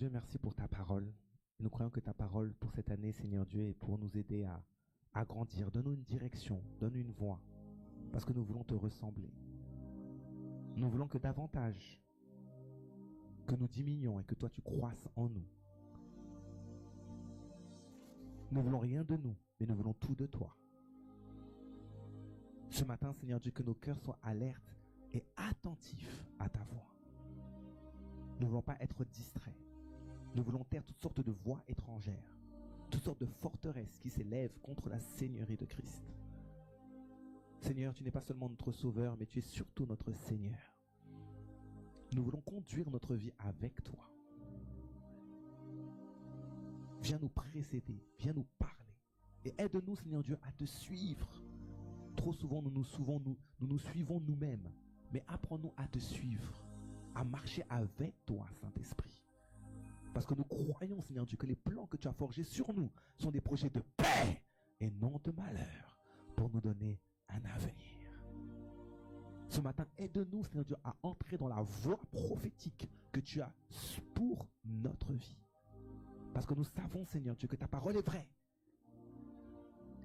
Dieu, merci pour ta parole. Nous croyons que ta parole pour cette année, Seigneur Dieu, est pour nous aider à grandir. Donne-nous une direction, donne une voie, parce que nous voulons te ressembler. Nous voulons que davantage, que nous diminuions et que toi tu croisses en nous. Nous voulons rien de nous, mais nous voulons tout de toi. Ce matin, Seigneur Dieu, que nos cœurs soient alertes et attentifs à ta voix. Nous ne voulons pas être distraits. Nous voulons taire toutes sortes de voix étrangères, toutes sortes de forteresses qui s'élèvent contre la Seigneurie de Christ. Seigneur, tu n'es pas seulement notre Sauveur, mais tu es surtout notre Seigneur. Nous voulons conduire notre vie avec toi. Viens nous précéder, viens nous parler. Et aide-nous, Seigneur Dieu, à te suivre. Trop souvent, nous nous suivons nous-mêmes. Mais apprends-nous à te suivre, à marcher avec toi, Saint-Esprit. Parce que nous croyons, Seigneur Dieu, que les plans que tu as forgés sur nous sont des projets de paix et non de malheur pour nous donner un avenir. Ce matin, aide-nous, Seigneur Dieu, à entrer dans la voie prophétique que tu as pour notre vie. Parce que nous savons, Seigneur Dieu, que ta parole est vraie.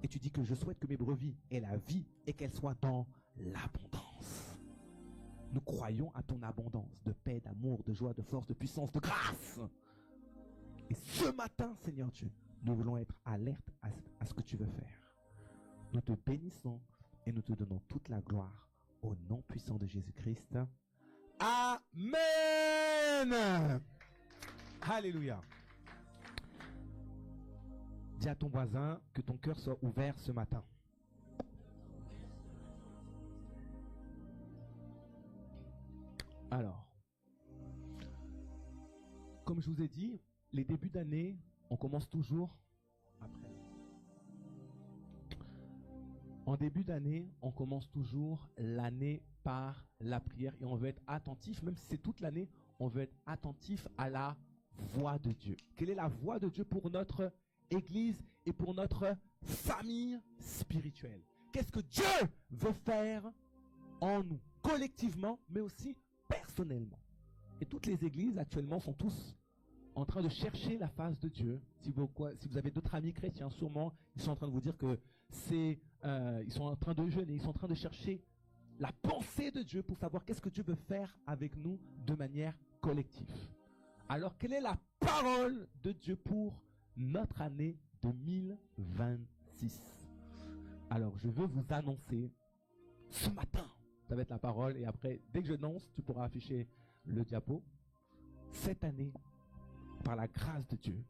Et tu dis que je souhaite que mes brebis aient la vie et qu'elles soient dans l'abondance. Nous croyons à ton abondance de paix, d'amour, de joie, de force, de puissance, de grâce. Et ce matin, Seigneur Dieu, nous voulons être alertes à ce que tu veux faire. Nous te bénissons et nous te donnons toute la gloire au nom puissant de Jésus-Christ. Amen. Alléluia. Dis à ton voisin que ton cœur soit ouvert ce matin. Alors, comme je vous ai dit, les débuts d'année, on commence toujours après. En début d'année, on commence toujours l'année par la prière et on veut être attentif, même si c'est toute l'année, on veut être attentif à la voix de Dieu. Quelle est la voix de Dieu pour notre Église et pour notre famille spirituelle? Qu'est-ce que Dieu veut faire en nous, collectivement, mais aussi personnellement? Et toutes les églises actuellement sont tous en train de chercher la face de Dieu. Si vous avez d'autres amis chrétiens, sûrement, ils sont en train de vous dire que ils sont en train de jeûner, ils sont en train de chercher la pensée de Dieu pour savoir qu'est-ce que Dieu veut faire avec nous de manière collective. Alors, quelle est la parole de Dieu pour notre année 2026? Alors, je veux vous annoncer ce matin, ça va être la parole, et après, dès que je annonce, tu pourras afficher le diapo. Cette année, par la grâce de Dieu.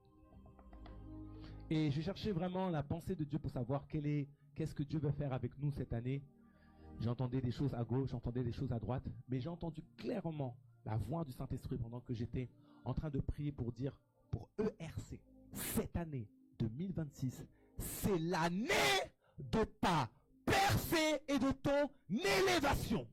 Et je cherchais vraiment la pensée de Dieu pour savoir qu'est-ce que Dieu veut faire avec nous cette année. J'entendais des choses à gauche, j'entendais des choses à droite, mais j'ai entendu clairement la voix du Saint-Esprit pendant que j'étais en train de prier pour dire, pour ERC, cette année 2026, c'est l'année de ta percée et de ton élévation.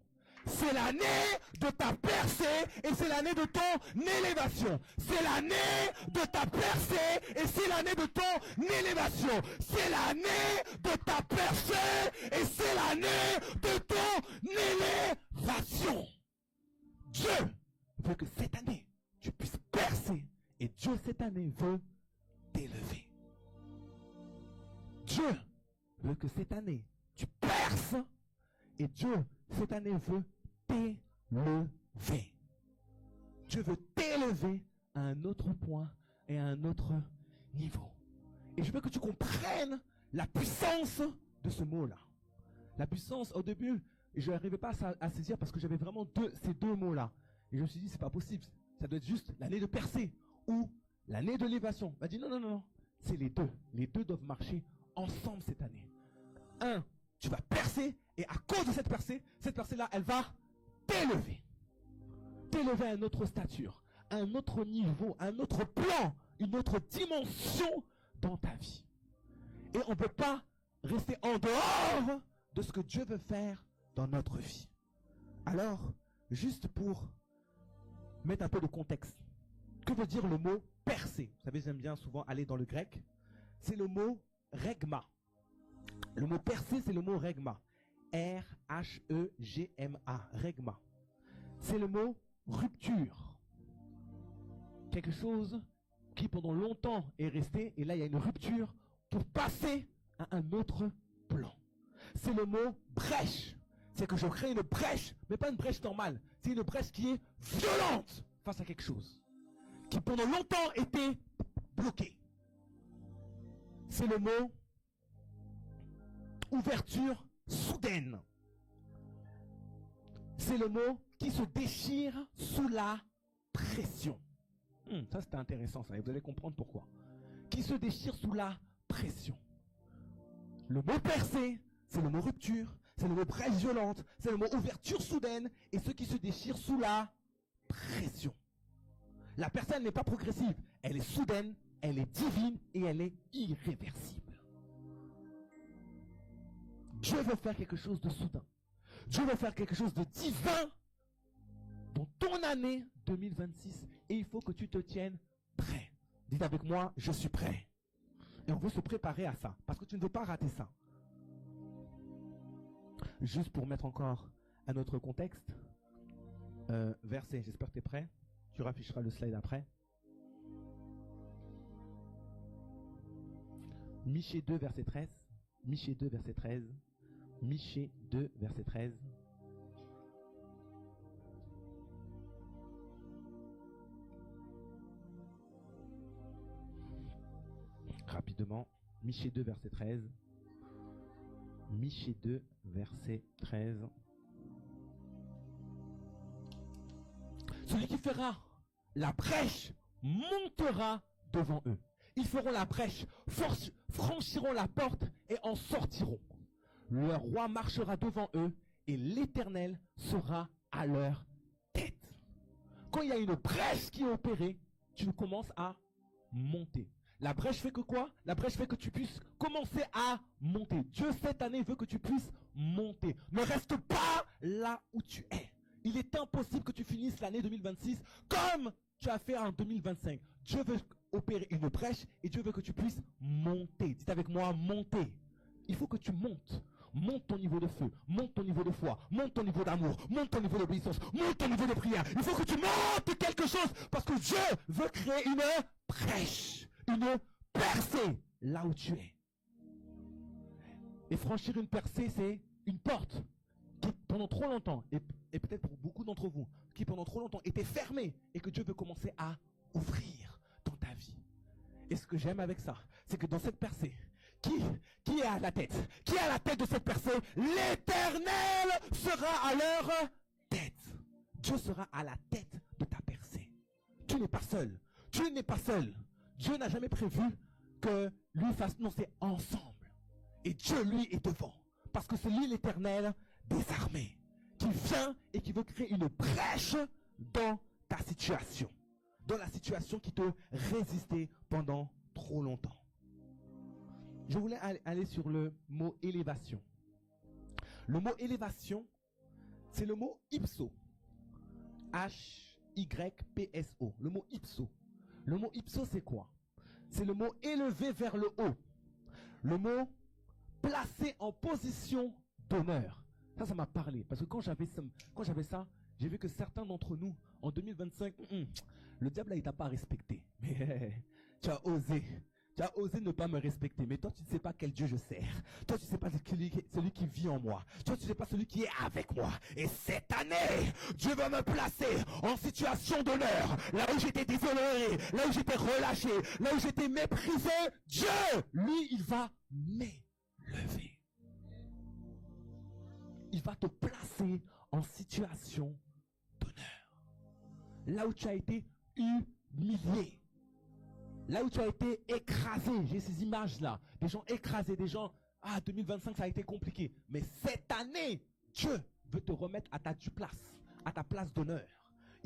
C'est l'année de ta percée et c'est l'année de ton élévation. C'est l'année de ta percée et c'est l'année de ton élévation. C'est l'année de ta percée et c'est l'année de ton élévation. Dieu veut que cette année, tu puisses percer et Dieu cette année veut t'élever. Dieu veut que cette année, tu perces et Dieu cette année veut t'élever. Dieu veut t'élever à un autre point et à un autre niveau. Et je veux que tu comprennes la puissance de ce mot-là. La puissance, au début, je n'arrivais pas à saisir parce que j'avais vraiment ces deux mots-là. Et je me suis dit, c'est pas possible. Ça doit être juste l'année de percée ou l'année de l'élévation. Il m'a dit, non. C'est les deux. Les deux doivent marcher ensemble cette année. Tu vas percer et à cause de cette percée-là, elle va t'élever. T'élever à une autre stature, à un autre niveau, à un autre plan, une autre dimension dans ta vie. Et on ne peut pas rester en dehors de ce que Dieu veut faire dans notre vie. Alors, juste pour mettre un peu de contexte, que veut dire le mot percer? Vous savez, j'aime bien souvent aller dans le grec. C'est le mot régma. Le mot percer, c'est le mot régma. R-H-E-G-M-A. Régma. C'est le mot rupture. quelque chose qui pendant longtemps est resté, et là il y a une rupture pour passer à un autre plan. C'est le mot brèche. C'est que je crée une brèche, mais pas une brèche normale. C'est une brèche qui est violente face à quelque chose qui pendant longtemps était bloqué. C'est le mot ouverture soudaine. C'est le mot qui se déchire sous la pression. Ça c'était intéressant ça, et vous allez comprendre pourquoi. Qui se déchire sous la pression. Le mot percée, c'est le mot rupture, c'est le mot brèche violente, c'est le mot ouverture soudaine, et ce qui se déchire sous la pression. La personne n'est pas progressive, elle est soudaine, elle est divine et elle est irréversible. Dieu veut faire quelque chose de soudain. Dieu veut faire quelque chose de divin dans ton année 2026 et il faut que tu te tiennes prêt. Dites avec moi, je suis prêt. Et on veut se préparer à ça parce que tu ne veux pas rater ça. Juste pour mettre encore un autre contexte, verset, j'espère que tu es prêt. Tu rafficheras le slide après. Michée 2, verset 13. Michée 2, verset 13. Michée 2, verset 13. Rapidement. Michée 2, verset 13. Michée 2, verset 13. Celui qui fera la brèche montera devant eux. Ils feront la brèche, franchiront la porte et en sortiront. Leur roi marchera devant eux et l'Éternel sera à leur tête. Quand il y a une brèche qui est opérée, tu commences à monter. La brèche fait que quoi? La brèche fait que tu puisses commencer à monter. Dieu cette année veut que tu puisses monter. Ne reste pas là où tu es. Il est impossible que tu finisses l'année 2026 comme tu as fait en 2025. Dieu veut opérer une brèche et Dieu veut que tu puisses monter. Dites avec moi, monter. Il faut que tu montes. Monte ton niveau de feu, monte ton niveau de foi, monte ton niveau d'amour, monte ton niveau d'obéissance, monte ton niveau de prière. Il faut que tu montes quelque chose parce que Dieu veut créer une brèche, une percée là où tu es. Et franchir une percée, c'est une porte qui pendant trop longtemps, et peut-être pour beaucoup d'entre vous, qui pendant trop longtemps était fermée et que Dieu veut commencer à ouvrir dans ta vie. Et ce que j'aime avec ça, c'est que dans cette percée, qui est à la tête? Qui est à la tête de cette percée? L'Éternel sera à leur tête. Dieu sera à la tête de ta percée. Tu n'es pas seul. Tu n'es pas seul. Dieu n'a jamais prévu que lui fasse. Non, c'est ensemble. Et Dieu, lui, est devant. Parce que c'est lui l'Éternel des armées. Qui vient et qui veut créer une brèche dans ta situation. Dans la situation qui te résistait pendant trop longtemps. Je voulais aller sur le mot élévation. Le mot élévation, c'est le mot ipso. H-Y-P-S-O. Le mot ipso. Le mot ipso, c'est quoi? C'est le mot élevé vers le haut. Le mot placé en position d'honneur. Ça m'a parlé. Parce que quand j'avais ça, j'ai vu que certains d'entre nous, en 2025, le diable, là, il t'a pas respecté. Mais tu as osé. Tu as osé ne pas me respecter, mais toi tu ne sais pas quel Dieu je sers. Toi tu ne sais pas celui qui vit en moi. Toi tu ne sais pas celui qui est avec moi. Et cette année, Dieu va me placer en situation d'honneur. Là où j'étais déshonoré, là où j'étais relâché, là où j'étais méprisé, Dieu, lui, il va m'élever. Il va te placer en situation d'honneur. Là où tu as été humilié. Là où tu as été écrasé, j'ai ces images-là, des gens écrasés, des gens, 2025 ça a été compliqué. Mais cette année, Dieu veut te remettre à ta place, à ta place d'honneur.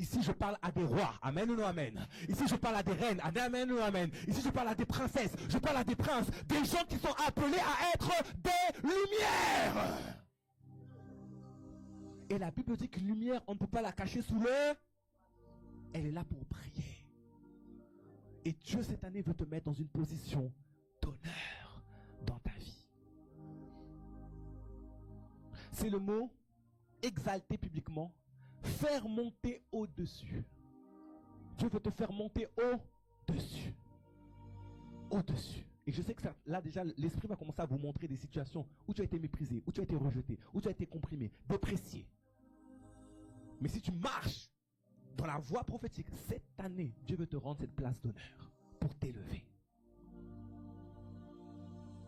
Ici je parle à des rois, amen ou non amen. Ici je parle à des reines, amen ou non amen. Ici je parle à des princesses, je parle à des princes, des gens qui sont appelés à être des lumières. Et la Bible dit qu'une lumière, on ne peut pas la cacher sous le... Elle est là pour briller. Et Dieu cette année veut te mettre dans une position d'honneur dans ta vie. C'est le mot exalter publiquement, faire monter au-dessus. Dieu veut te faire monter au-dessus. Au-dessus. Et je sais que ça, là déjà, l'esprit va commencer à vous montrer des situations où tu as été méprisé, où tu as été rejeté, où tu as été comprimé, déprécié. Mais si tu marches dans la voie prophétique, cette année, Dieu veut te rendre cette place d'honneur pour t'élever.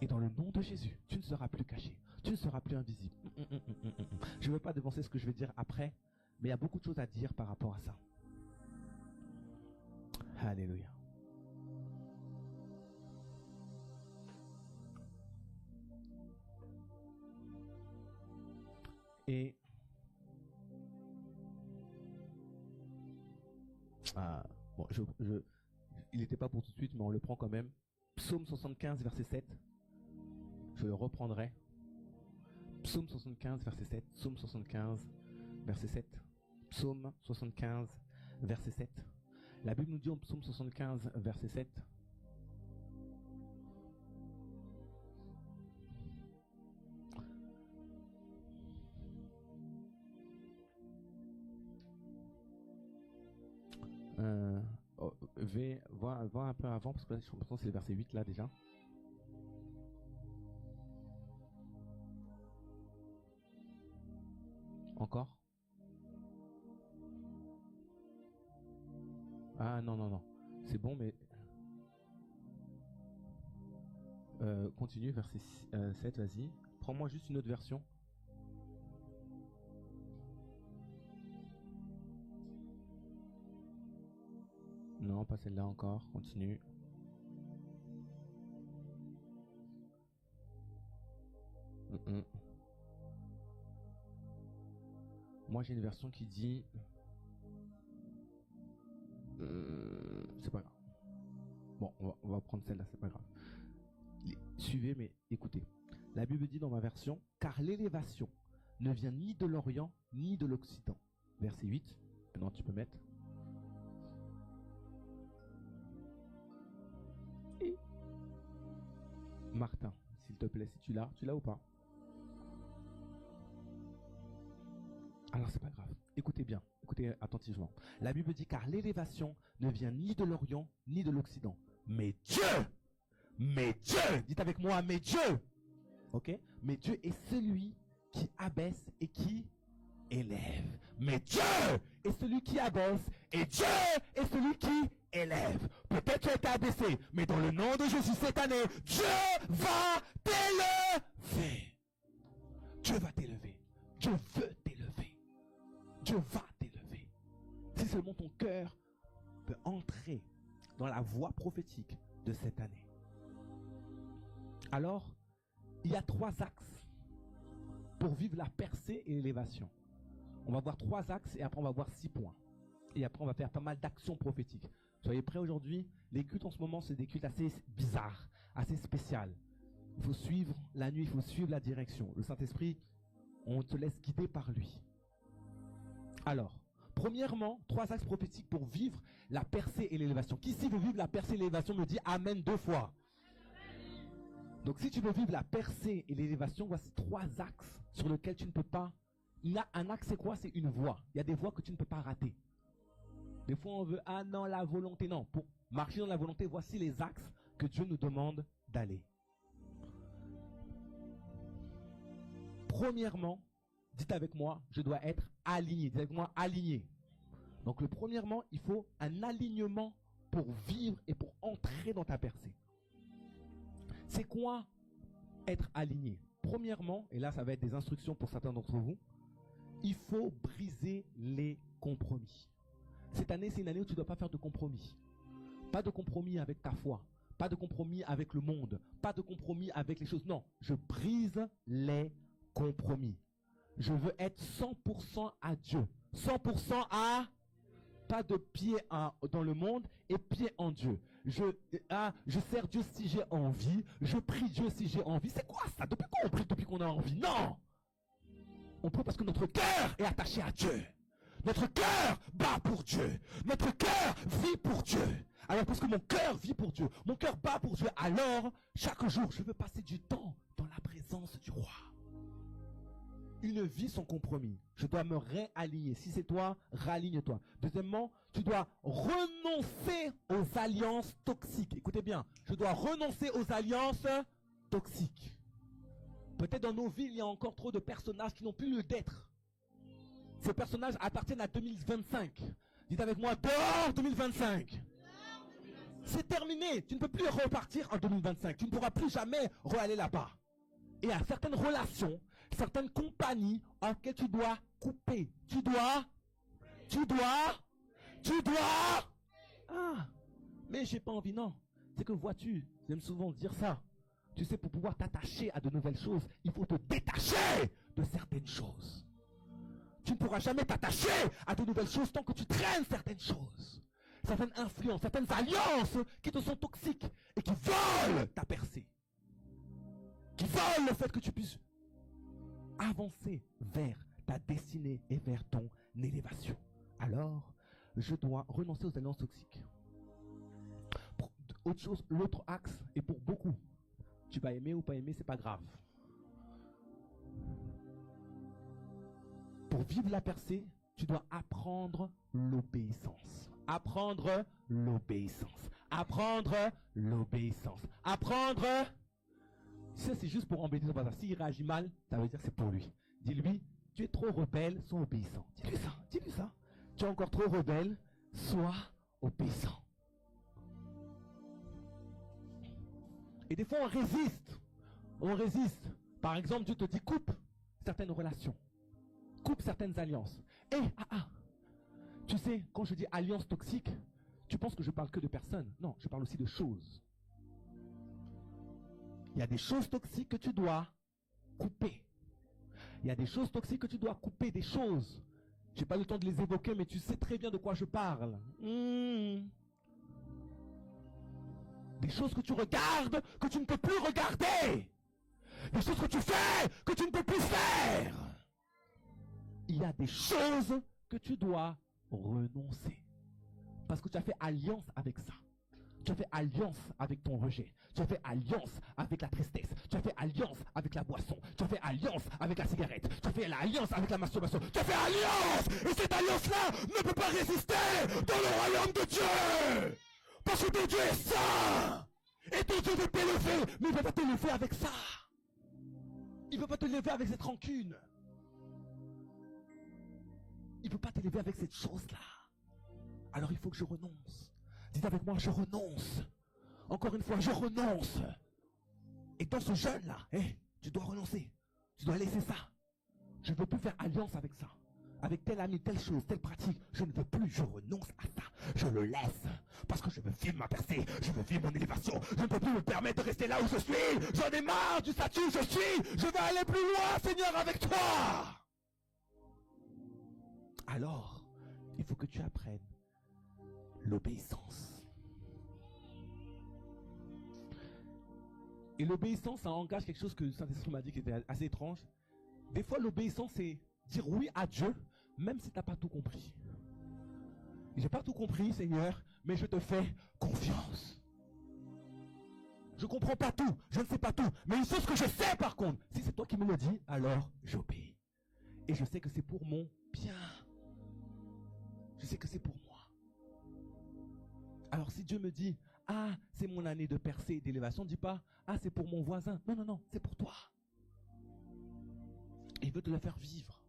Et dans le nom de Jésus, tu ne seras plus caché. Tu ne seras plus invisible. Je ne veux pas devancer ce que je vais dire après, mais il y a beaucoup de choses à dire par rapport à ça. Alléluia. Et bon, il n'était pas pour tout de suite, mais on le prend quand même. Psaume 75, verset 7. Je le reprendrai. Psaume 75, verset 7. Psaume 75, verset 7. Psaume 75, verset 7. La Bible nous dit en Psaume 75, verset 7. Va un peu avant, parce que là, je pense que c'est le verset 8 là déjà. Encore? Ah non. C'est bon, mais... continue, verset 7, vas-y. Prends-moi juste une autre version. Non, pas celle-là encore. Continue. Moi, j'ai une version qui dit... c'est pas grave. Bon, on va prendre celle-là, c'est pas grave. Suivez, mais écoutez. La Bible dit dans ma version, car l'élévation ne vient ni de l'Orient, ni de l'Occident. Verset 8. Maintenant, tu peux mettre. Et Martin, s'il te plaît, si tu l'as ou pas? Alors, c'est pas grave. Écoutez bien, écoutez attentivement. La Bible dit, car l'élévation ne vient ni de l'Orient, ni de l'Occident. Mais Dieu, dites avec moi, mais Dieu, ok? Mais Dieu est celui qui abaisse et qui élève. Mais Dieu est celui qui abaisse et Dieu est celui qui élève. Peut-être tu as été abaissé, mais dans le nom de Jésus cette année, Dieu va t'élever. Dieu va t'élever. Dieu veut t'élever. Dieu va t'élever. Si seulement ton cœur peut entrer dans la voie prophétique de cette année. Alors, il y a 3 axes pour vivre la percée et l'élévation. On va voir 3 axes et après on va voir 6 points. Et après on va faire pas mal d'actions prophétiques. Soyez prêts aujourd'hui. Les cultes en ce moment, c'est des cultes assez bizarres, assez spéciales. Il faut suivre la nuit, il faut suivre la direction. Le Saint-Esprit, on te laisse guider par lui. Alors, premièrement, 3 axes prophétiques pour vivre la percée et l'élévation. Qui ici veut vivre la percée et l'élévation me dit Amen 2 fois. Donc si tu veux vivre la percée et l'élévation, voici 3 axes sur lesquels tu ne peux pas. Il y a un axe, c'est quoi? C'est une voie. Il y a des voies que tu ne peux pas rater. Des fois on veut, ah non, la volonté. Non, pour marcher dans la volonté, voici les axes que Dieu nous demande d'aller. Premièrement, dites avec moi, je dois être aligné. Dites avec moi, aligné. Donc premièrement, il faut un alignement pour vivre et pour entrer dans ta percée. C'est quoi être aligné? Premièrement, et là ça va être des instructions pour certains d'entre vous, il faut briser les compromis. Cette année, c'est une année où tu ne dois pas faire de compromis. Pas de compromis avec ta foi, pas de compromis avec le monde, pas de compromis avec les choses. Non, je brise les compromis. Je veux être 100% à Dieu. 100% à... Pas de pied dans le monde et pied en Dieu. Je sers Dieu si j'ai envie. Je prie Dieu si j'ai envie. C'est quoi ça? Depuis quand on prie depuis qu'on a envie? Non! On prie parce que notre cœur est attaché à Dieu. Notre cœur bat pour Dieu. Notre cœur vit pour Dieu. Alors parce que mon cœur vit pour Dieu, mon cœur bat pour Dieu, alors chaque jour je veux passer du temps dans la présence du roi. une vie sans compromis. Je dois me réaligner. Si c'est toi, raligne-toi. Deuxièmement, tu dois renoncer aux alliances toxiques. Écoutez bien, je dois renoncer aux alliances toxiques. Peut-être dans nos vies, il y a encore trop de personnages qui n'ont plus lieu d'être. Ces personnages appartiennent à 2025. Dites avec moi, dehors 2025. C'est terminé. Tu ne peux plus repartir en 2025. Tu ne pourras plus jamais re-aller là-bas. Et il y a certaines relations, certaines compagnies en lesquelles tu dois couper. Tu dois. Ah, mais j'ai pas envie, non. C'est que vois-tu, j'aime souvent dire ça. Tu sais, pour pouvoir t'attacher à de nouvelles choses, il faut te détacher de certaines choses. Tu ne pourras jamais t'attacher à de nouvelles choses tant que tu traînes certaines choses. Certaines influences, certaines alliances qui te sont toxiques et qui volent ta percée. Qui volent le fait que tu puisses avancer vers ta destinée et vers ton élévation. Alors, je dois renoncer aux alliances toxiques. Autre chose, l'autre axe est pour beaucoup. Tu vas aimer ou pas aimer, c'est pas grave. Pour vivre la percée, tu dois apprendre l'obéissance. Apprendre l'obéissance. Apprendre l'obéissance. Apprendre. Ça, c'est juste pour embêter son voisin. S'il réagit mal, ça veut dire que c'est pour lui. Dis-lui, tu es trop rebelle, sois obéissant. Dis-lui ça, dis-lui ça. Tu es encore trop rebelle, sois obéissant. Et des fois, on résiste. On résiste. Par exemple, Dieu te dit, coupe certaines relations. Coupe certaines alliances. Tu sais, quand je dis alliance toxique, tu penses que je parle que de personnes. Non, je parle aussi de choses. Il y a des choses toxiques que tu dois couper. Il y a des choses toxiques que tu dois couper, des choses. Je n'ai pas le temps de les évoquer, mais tu sais très bien de quoi je parle. Des choses que tu regardes, que tu ne peux plus regarder. Des choses que tu fais, que tu ne peux plus faire. Il y a des choses que tu dois renoncer. Parce que tu as fait alliance avec ça. Tu as fait alliance avec ton rejet. Tu as fait alliance avec la tristesse. Tu as fait alliance avec la boisson. Tu as fait alliance avec la cigarette. Tu as fait l'alliance avec la masturbation. Tu as fait alliance. Et cette alliance-là ne peut pas résister dans le royaume de Dieu. Parce que ton Dieu est saint. Et ton Dieu veut t'élever. Mais il ne veut pas t'élever avec ça. Il ne veut pas t'élever avec cette rancune. Il ne peut pas t'élever avec cette chose-là. Alors il faut que je renonce. Dites avec moi, je renonce. Encore une fois, je renonce. Et dans ce jeûne-là, tu dois renoncer. Tu dois laisser ça. Je ne veux plus faire alliance avec ça. Avec tel ami, telle chose, telle pratique. Je ne veux plus, je renonce à ça. Je le laisse. Parce que je veux vivre ma percée. Je veux vivre mon élévation. Je ne peux plus me permettre de rester là où je suis. J'en ai marre du statut où je suis. Je veux aller plus loin, Seigneur, avec toi. Alors, il faut que tu apprennes l'obéissance. Et l'obéissance, ça engage quelque chose que le Saint-Esprit m'a dit qui était assez étrange. Des fois, l'obéissance, c'est dire oui à Dieu, même si tu n'as pas tout compris. J'ai pas tout compris, Seigneur, mais je te fais confiance. Je ne comprends pas tout, je ne sais pas tout, mais une chose que je sais par contre, si c'est toi qui me le dis, alors j'obéis. Et je sais que c'est pour mon bien. Je sais que c'est pour moi. Alors si Dieu me dit, ah, c'est mon année de percée et d'élévation, ne dis pas, ah, c'est pour mon voisin. Non, non, non, c'est pour toi. Il veut te le faire vivre.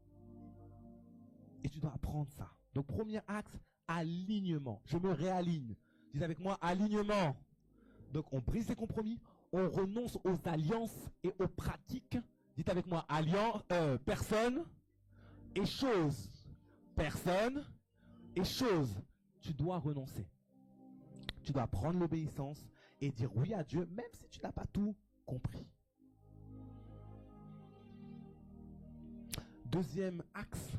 Et tu dois apprendre ça. Donc, premier axe, alignement. Je me réaligne. Dis avec moi, alignement. Donc, on brise les compromis, on renonce aux alliances et aux pratiques. Dites avec moi, personne et chose. Personne et chose. Tu dois renoncer. Tu dois prendre l'obéissance et dire oui à Dieu, même si tu n'as pas tout compris. Deuxième axe,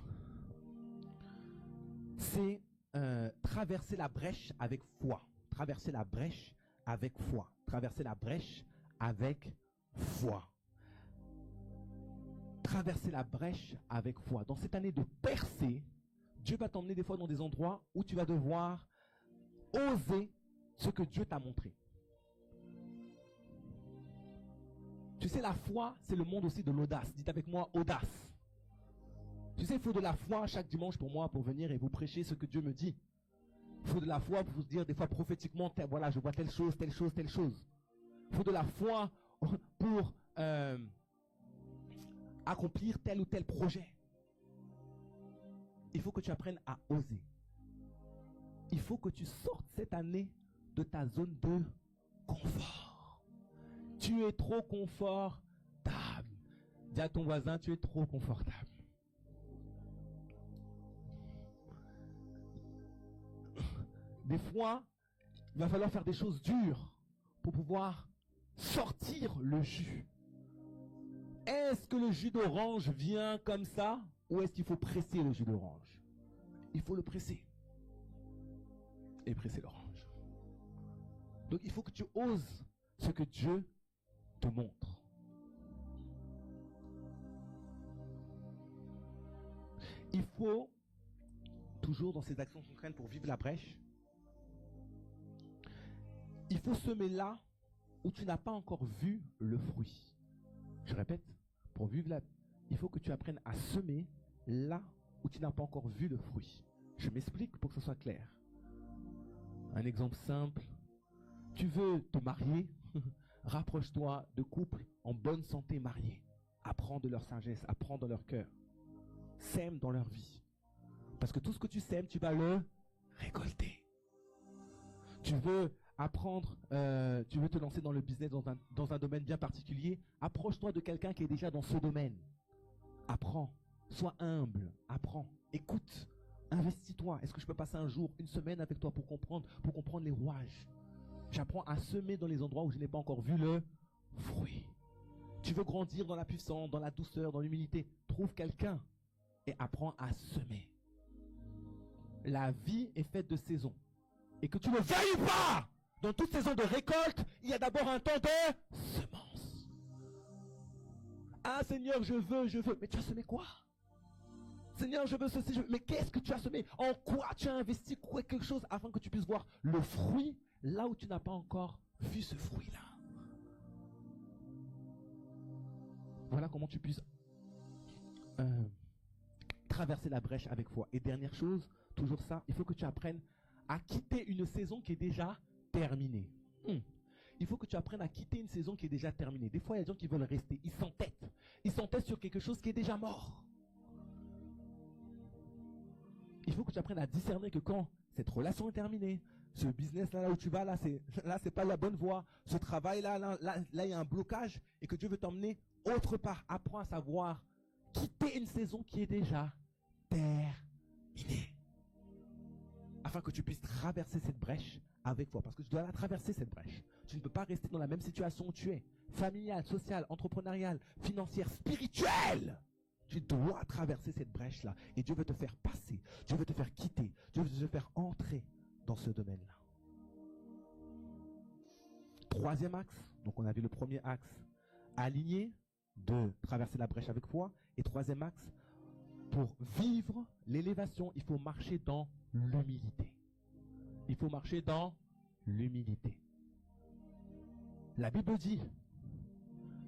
c'est traverser la brèche avec foi. Traverser la brèche avec foi. Traverser la brèche avec foi. Traverser la brèche avec foi. Dans cette année de percée, Dieu va t'emmener des fois dans des endroits où tu vas devoir oser ce que Dieu t'a montré. Tu sais, la foi, c'est le monde aussi de l'audace. Dites avec moi, audace. Tu sais, il faut de la foi chaque dimanche pour moi, pour venir et vous prêcher ce que Dieu me dit. Il faut de la foi pour vous dire des fois prophétiquement, voilà, je vois telle chose, telle chose, telle chose. Il faut de la foi pour accomplir tel ou tel projet. Il faut que tu apprennes à oser. Il faut que tu sortes cette année de ta zone de confort. Tu es trop confortable. Dis à ton voisin, tu es trop confortable. Des fois, il va falloir faire des choses dures pour pouvoir sortir le jus. Est-ce que le jus d'orange vient comme ça ou est-ce qu'il faut presser le jus d'orange? Il faut le presser. Et presser l'orange. Donc il faut que tu oses ce que Dieu te montre. Il faut, toujours dans ces actions concrètes pour vivre la brèche, il faut semer là où tu n'as pas encore vu le fruit. Je répète, pour vivre il faut que tu apprennes à semer là où tu n'as pas encore vu le fruit. Je m'explique pour que ce soit clair. Un exemple simple. Tu veux te marier, rapproche-toi de couples en bonne santé mariés. Apprends de leur sagesse, apprends dans leur cœur. Sème dans leur vie. Parce que tout ce que tu sèmes, tu vas le récolter. Tu veux apprendre, tu veux te lancer dans le business dans un domaine bien particulier, approche-toi de quelqu'un qui est déjà dans ce domaine. Apprends, sois humble, apprends, écoute, investis-toi. Est-ce que je peux passer un jour, une semaine avec toi pour comprendre les rouages? J'apprends à semer dans les endroits où je n'ai pas encore vu le fruit. Tu veux grandir dans la puissance, dans la douceur, dans l'humilité, trouve quelqu'un et apprends à semer. La vie est faite de saisons. Et que tu ne veuilles pas, dans toute saison de récolte, il y a d'abord un temps de semence. Ah Seigneur, je veux. Mais tu as semé quoi? Seigneur, je veux ceci, mais qu'est-ce que tu as semé? En quoi tu as investi quelque chose afin que tu puisses voir le fruit là où tu n'as pas encore vu ce fruit-là? Voilà comment tu puisses traverser la brèche avec foi. Et dernière chose, toujours ça, il faut que tu apprennes à quitter une saison qui est déjà terminée. Il faut que tu apprennes à quitter une saison qui est déjà terminée. Des fois, il y a des gens qui veulent rester. Ils s'entêtent. Ils s'entêtent sur quelque chose qui est déjà mort. Il faut que tu apprennes à discerner que quand cette relation est terminée, ce business là où tu vas, là c'est pas la bonne voie. Ce travail là, il y a un blocage et que Dieu veut t'emmener autre part. Apprends à savoir quitter une saison qui est déjà terminée. Afin que tu puisses traverser cette brèche avec foi. Parce que tu dois la traverser, cette brèche. Tu ne peux pas rester dans la même situation où tu es. Familiale, sociale, entrepreneuriale, financière, spirituelle. Tu dois traverser cette brèche-là. Et Dieu veut te faire passer. Dieu veut te faire quitter. Dieu veut te faire entrer dans ce domaine-là. Troisième axe. Donc on a vu le premier axe. Aligné, de traverser la brèche avec foi. Et troisième axe. Pour vivre l'élévation, il faut marcher dans l'humilité. Il faut marcher dans l'humilité. La Bible dit,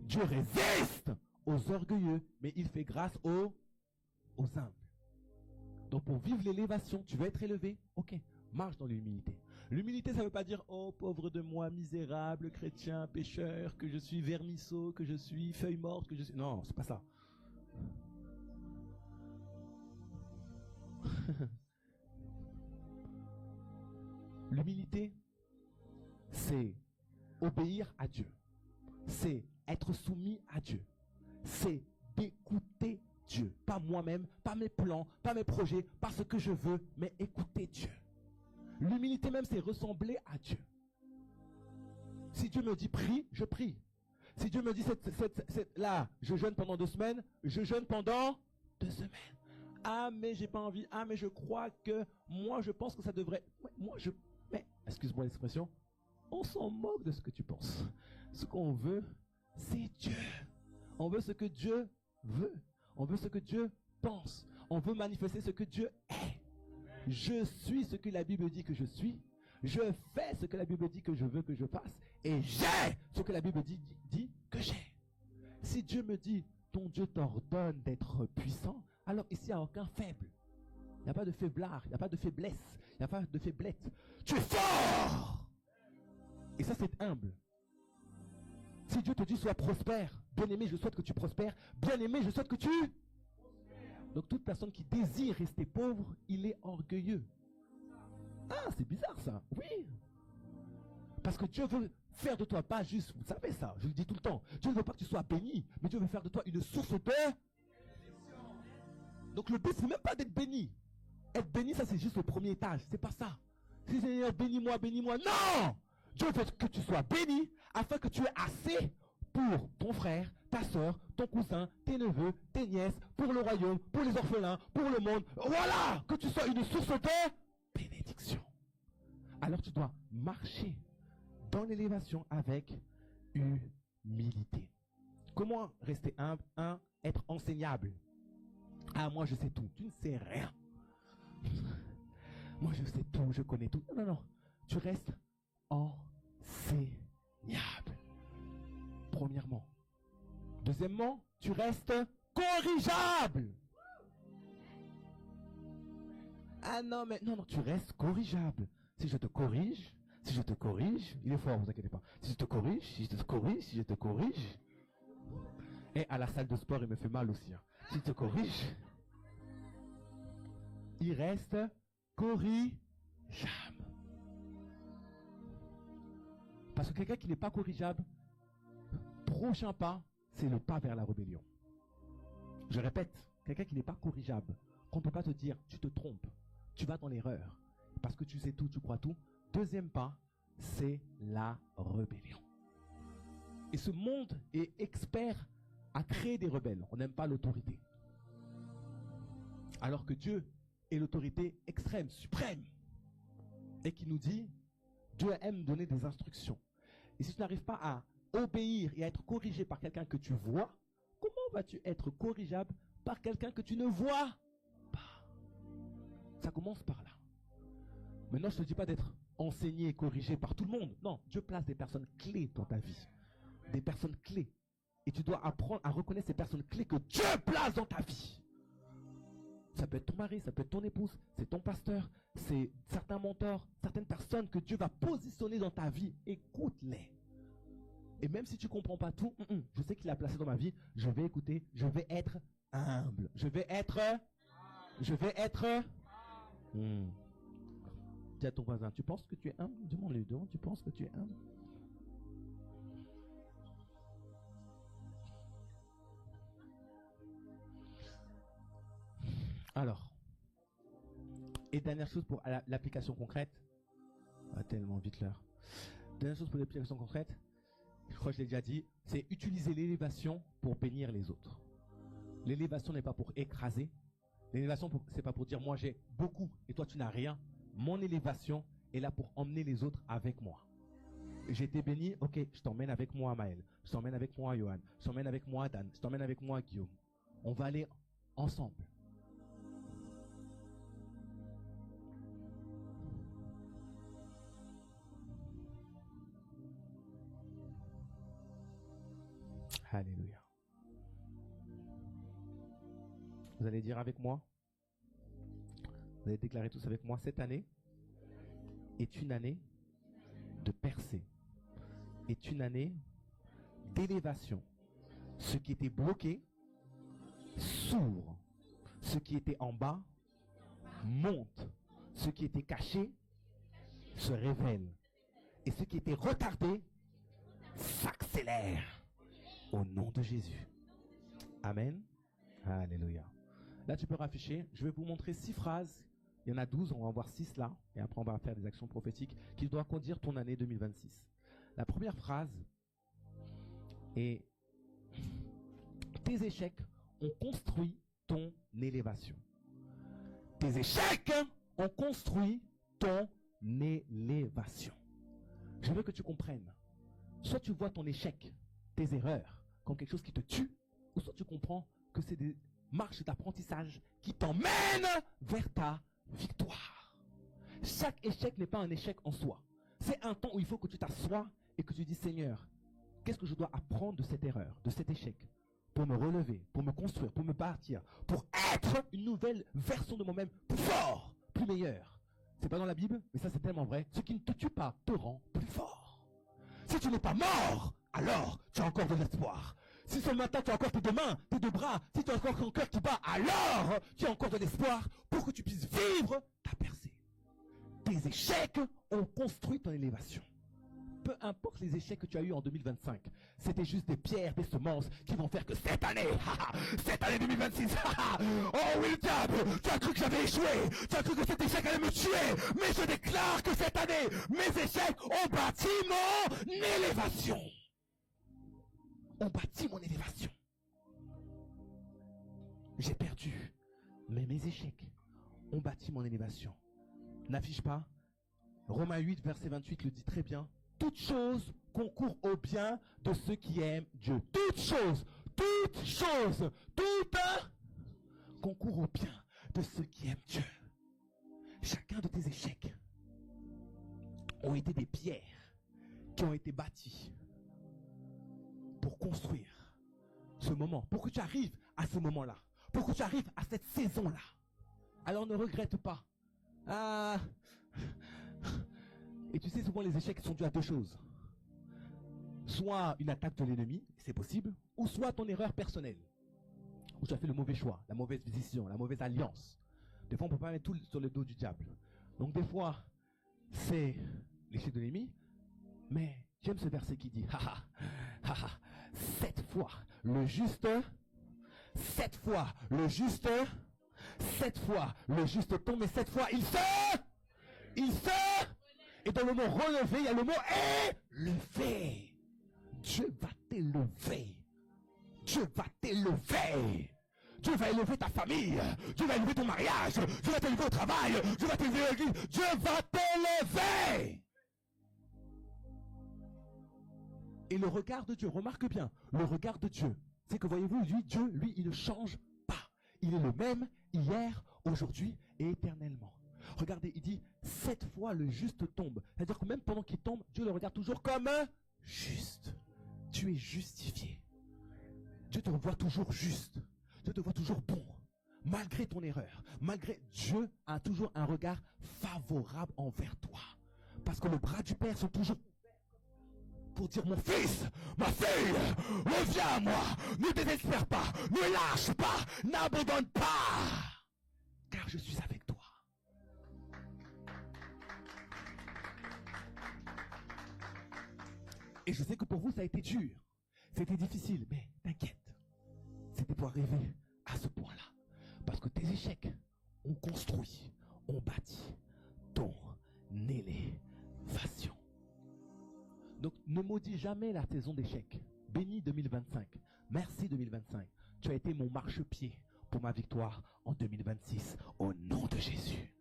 Dieu résiste aux orgueilleux, mais il fait grâce aux humbles. Donc pour vivre l'élévation, tu veux être élevé, ok, marche dans l'humilité. L'humilité, ça ne veut pas dire, oh pauvre de moi, misérable, chrétien, pécheur, que je suis vermisseau, que je suis feuille morte, que je suis... Non, c'est pas ça. L'humilité, c'est obéir à Dieu. C'est être soumis à Dieu. C'est d'écouter Dieu. Pas moi-même, pas mes plans, pas mes projets, pas ce que je veux, mais écouter Dieu. L'humilité même, c'est ressembler à Dieu. Si Dieu me dit prie, je prie. Si Dieu me dit là, je jeûne pendant 2 semaines, je jeûne pendant 2 semaines. Ah, mais j'ai pas envie. Ah, mais je crois que moi, je pense que ça devrait. Mais, excuse-moi l'expression, on s'en moque de ce que tu penses. Ce qu'on veut, c'est Dieu. On veut ce que Dieu veut. On veut ce que Dieu pense. On veut manifester ce que Dieu est. Je suis ce que la Bible dit que je suis. Je fais ce que la Bible dit que je veux que je fasse. Et j'ai ce que la Bible dit que j'ai. Si Dieu me dit, ton Dieu t'ordonne d'être puissant, Alors ici, il n'y a aucun faible. Il n'y a pas de faiblard, il n'y a pas de faiblesse, il n'y a pas de faiblette. Tu es fort! Et ça, c'est humble. Si Dieu te dit sois prospère, bien-aimé, je souhaite que tu prospères. Bien-aimé, je souhaite que tu prospères. Donc toute personne qui désire rester pauvre, il est orgueilleux. Ah, c'est bizarre ça. Oui. Parce que Dieu veut faire de toi pas juste, vous savez ça, je le dis tout le temps. Dieu ne veut pas que tu sois béni, mais Dieu veut faire de toi une source de... Donc le but, c'est même pas d'être béni. Être béni, ça c'est juste le premier étage. C'est pas ça. Si Seigneur, bénis-moi, bénis-moi. Non! Dieu veut que tu sois béni afin que tu aies assez pour ton frère, ta soeur, ton cousin, tes neveux, tes nièces, pour le royaume, pour les orphelins, pour le monde. Voilà! Que tu sois une source de bénédiction. Alors tu dois marcher dans l'élévation avec humilité. Comment rester humble? Être enseignable. Ah, moi je sais tout. Tu ne sais rien. Moi je sais tout, je connais tout. Non, non, non. Tu restes enseignable. Premièrement. Deuxièmement, tu restes corrigeable. Ah non, mais non, non, tu restes corrigeable. Si je te corrige, il est fort, vous inquiétez pas. Si je te corrige. Et à la salle de sport, il me fait mal aussi. Hein. Si je te corrige, il reste corrigeable. Parce que quelqu'un qui n'est pas corrigeable, prochain pas, c'est le pas vers la rébellion. Je répète, quelqu'un qui n'est pas corrigeable, qu'on ne peut pas te dire, tu te trompes, tu vas dans l'erreur, parce que tu sais tout, tu crois tout. Deuxième pas, c'est la rébellion. Et ce monde est expert à créer des rebelles. On n'aime pas l'autorité. Alors que Dieu est l'autorité extrême, suprême. Et qui nous dit, Dieu aime donner des instructions. Et si tu n'arrives pas à obéir et à être corrigé par quelqu'un que tu vois, comment vas-tu être corrigeable par quelqu'un que tu ne vois pas? Ça commence par là. Maintenant, je ne te dis pas d'être enseigné et corrigé par tout le monde. Non, Dieu place des personnes clés dans ta vie. Des personnes clés. Et tu dois apprendre à reconnaître ces personnes clés que Dieu place dans ta vie. Ça peut être ton mari, ça peut être ton épouse, c'est ton pasteur, c'est certains mentors, certaines personnes que Dieu va positionner dans ta vie. Écoute-les. Et même si tu ne comprends pas tout, je sais qu'il a placé dans ma vie, je vais écouter, je vais être humble. Je vais être... Dis à ton voisin, tu penses que tu es humble? Demande-lui, tu penses que tu es humble? Alors, et dernière chose pour l'application concrète, tellement vite l'heure. Dernière chose pour l'application concrète, je crois que je l'ai déjà dit, c'est utiliser l'élévation pour bénir les autres. L'élévation n'est pas pour écraser. L'élévation, c'est pas pour dire moi j'ai beaucoup et toi tu n'as rien. Mon élévation est là pour emmener les autres avec moi. J'ai été béni, ok, je t'emmène avec moi Maël, je t'emmène avec moi Johan, je t'emmène avec moi Dan, je t'emmène avec moi Guillaume. On va aller ensemble. Alléluia. Vous allez dire avec moi, vous allez déclarer tous avec moi, cette année est une année de percée, est une année d'élévation. Ce qui était bloqué s'ouvre, ce qui était en bas monte, ce qui était caché se révèle, et ce qui était retardé s'accélère. Au nom de Jésus. Amen. Alléluia. Là, tu peux rafficher. Je vais vous montrer 6 phrases. Il y en a 12, on va en voir 6 là. Et après, on va faire des actions prophétiques qui doivent conduire ton année 2026. La première phrase est: tes échecs ont construit ton élévation. Tes échecs ont construit ton élévation. Je veux que tu comprennes. Soit tu vois ton échec, tes erreurs, comme quelque chose qui te tue, ou soit tu comprends que c'est des marches d'apprentissage qui t'emmènent vers ta victoire. Chaque échec n'est pas un échec en soi. C'est un temps où il faut que tu t'assoies et que tu dis: Seigneur, qu'est-ce que je dois apprendre de cette erreur, de cet échec, pour me relever, pour me construire, pour me bâtir, pour être une nouvelle version de moi-même, plus fort, plus meilleur. C'est pas dans la Bible, mais ça c'est tellement vrai. Ce qui ne te tue pas te rend plus fort. Si tu n'es pas mort, alors tu as encore de l'espoir. Si ce matin tu as encore tes deux mains, tes deux bras, si tu as encore ton cœur qui bat, alors tu as encore de l'espoir pour que tu puisses vivre ta percée. Tes échecs ont construit ton élévation. Peu importe les échecs que tu as eus en 2025, c'était juste des pierres, des semences qui vont faire que cette année 2026, oh oui le diable, tu as cru que j'avais échoué, tu as cru que cet échec allait me tuer, mais je déclare que cette année, mes échecs ont bâti mon élévation. Ont bâti mon élévation. J'ai perdu, mais mes échecs ont bâti mon élévation. N'affiche pas. Romains 8, verset 28 le dit très bien. Toute chose concourt au bien de ceux qui aiment Dieu. Toute chose concourt au bien de ceux qui aiment Dieu. Chacun de tes échecs ont été des pierres qui ont été bâties pour construire ce moment, pour que tu arrives à ce moment-là, pour que tu arrives à cette saison-là. Alors ne regrette pas. Et tu sais, souvent les échecs sont dus à deux choses. Soit une attaque de l'ennemi, c'est possible, ou soit ton erreur personnelle. Où tu as fait le mauvais choix, la mauvaise décision, la mauvaise alliance. Des fois, on ne peut pas mettre tout sur le dos du diable. Donc des fois, c'est l'échec de l'ennemi, mais j'aime ce verset qui dit, cette fois, le juste tombe, et cette fois, il se, et dans le mot relever, il y a le mot élever. Dieu va t'élever. Dieu va t'élever. Dieu va élever ta famille. Dieu va élever ton mariage. Dieu va t'élever au travail. Dieu va t'élever à l'église. Dieu va t'élever. Et le regard de Dieu, remarque bien, le regard de Dieu, c'est que voyez-vous, Dieu, lui, il ne change pas. Il est le même hier, aujourd'hui et éternellement. Regardez, il dit, cette fois le juste tombe. C'est-à-dire que même pendant qu'il tombe, Dieu le regarde toujours comme juste. Tu es justifié. Dieu te voit toujours juste. Dieu te voit toujours bon. Malgré ton erreur. Malgré Dieu a toujours un regard favorable envers toi. Parce que le bras du Père sont toujours pour dire mon fils, ma fille, reviens à moi. Ne désespère pas. Ne lâche pas. N'abandonne pas. Car je suis avec toi. Et je sais que pour vous, ça a été dur. C'était difficile, mais t'inquiète. C'était pour arriver à ce point-là. Parce que tes échecs ont construit, ont bâti ton élévation. Donc, ne maudis jamais la saison d'échecs. Bénis 2025. Merci 2025. Tu as été mon marchepied pour ma victoire en 2026. Au nom de Jésus.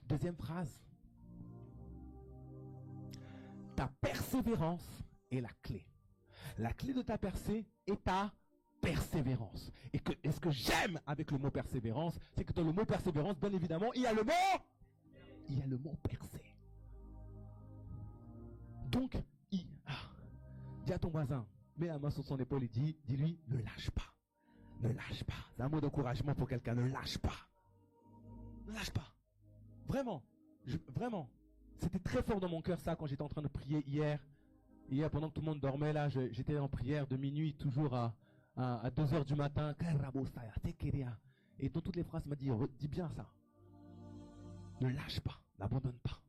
Deuxième phrase. Ta persévérance est la clé. La clé de ta percée est ta persévérance. Et ce que j'aime avec le mot persévérance, c'est que dans le mot persévérance, bien évidemment, il y a le mot percé. Donc, dis à ton voisin, mets la main sur son épaule et dis-lui, ne lâche pas. Ne lâche pas. C'est un mot d'encouragement pour quelqu'un, ne lâche pas. Ne lâche pas. Vraiment. Vraiment. C'était très fort dans mon cœur ça quand j'étais en train de prier hier. Hier, pendant que tout le monde dormait, là, j'étais en prière de minuit, toujours à 2h du matin. Et dans toutes les phrases, il m'a dit, dis bien ça. Ne lâche pas, n'abandonne pas.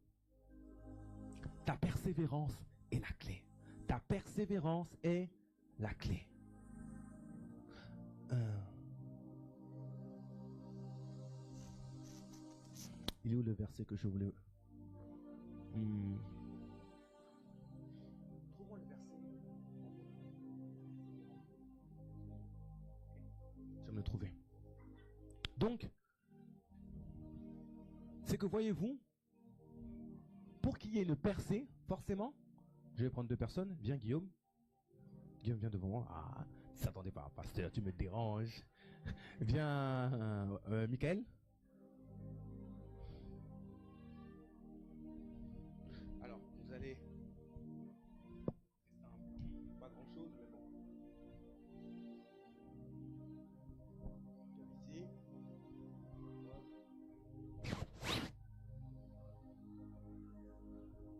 Ta persévérance est la clé. Ta persévérance est la clé. Il est où le verset que je voulais... Trouve-moi le verset. Je vais me le trouver. Donc, c'est que voyez-vous, pour qu'il y ait une percée, forcément, je vais prendre deux personnes. Viens Guillaume. Guillaume, viens devant moi. Ah, ne s'attendez pas, pasteur, tu me déranges. Viens Michael. Alors, vous allez... Pas grand-chose, mais bon.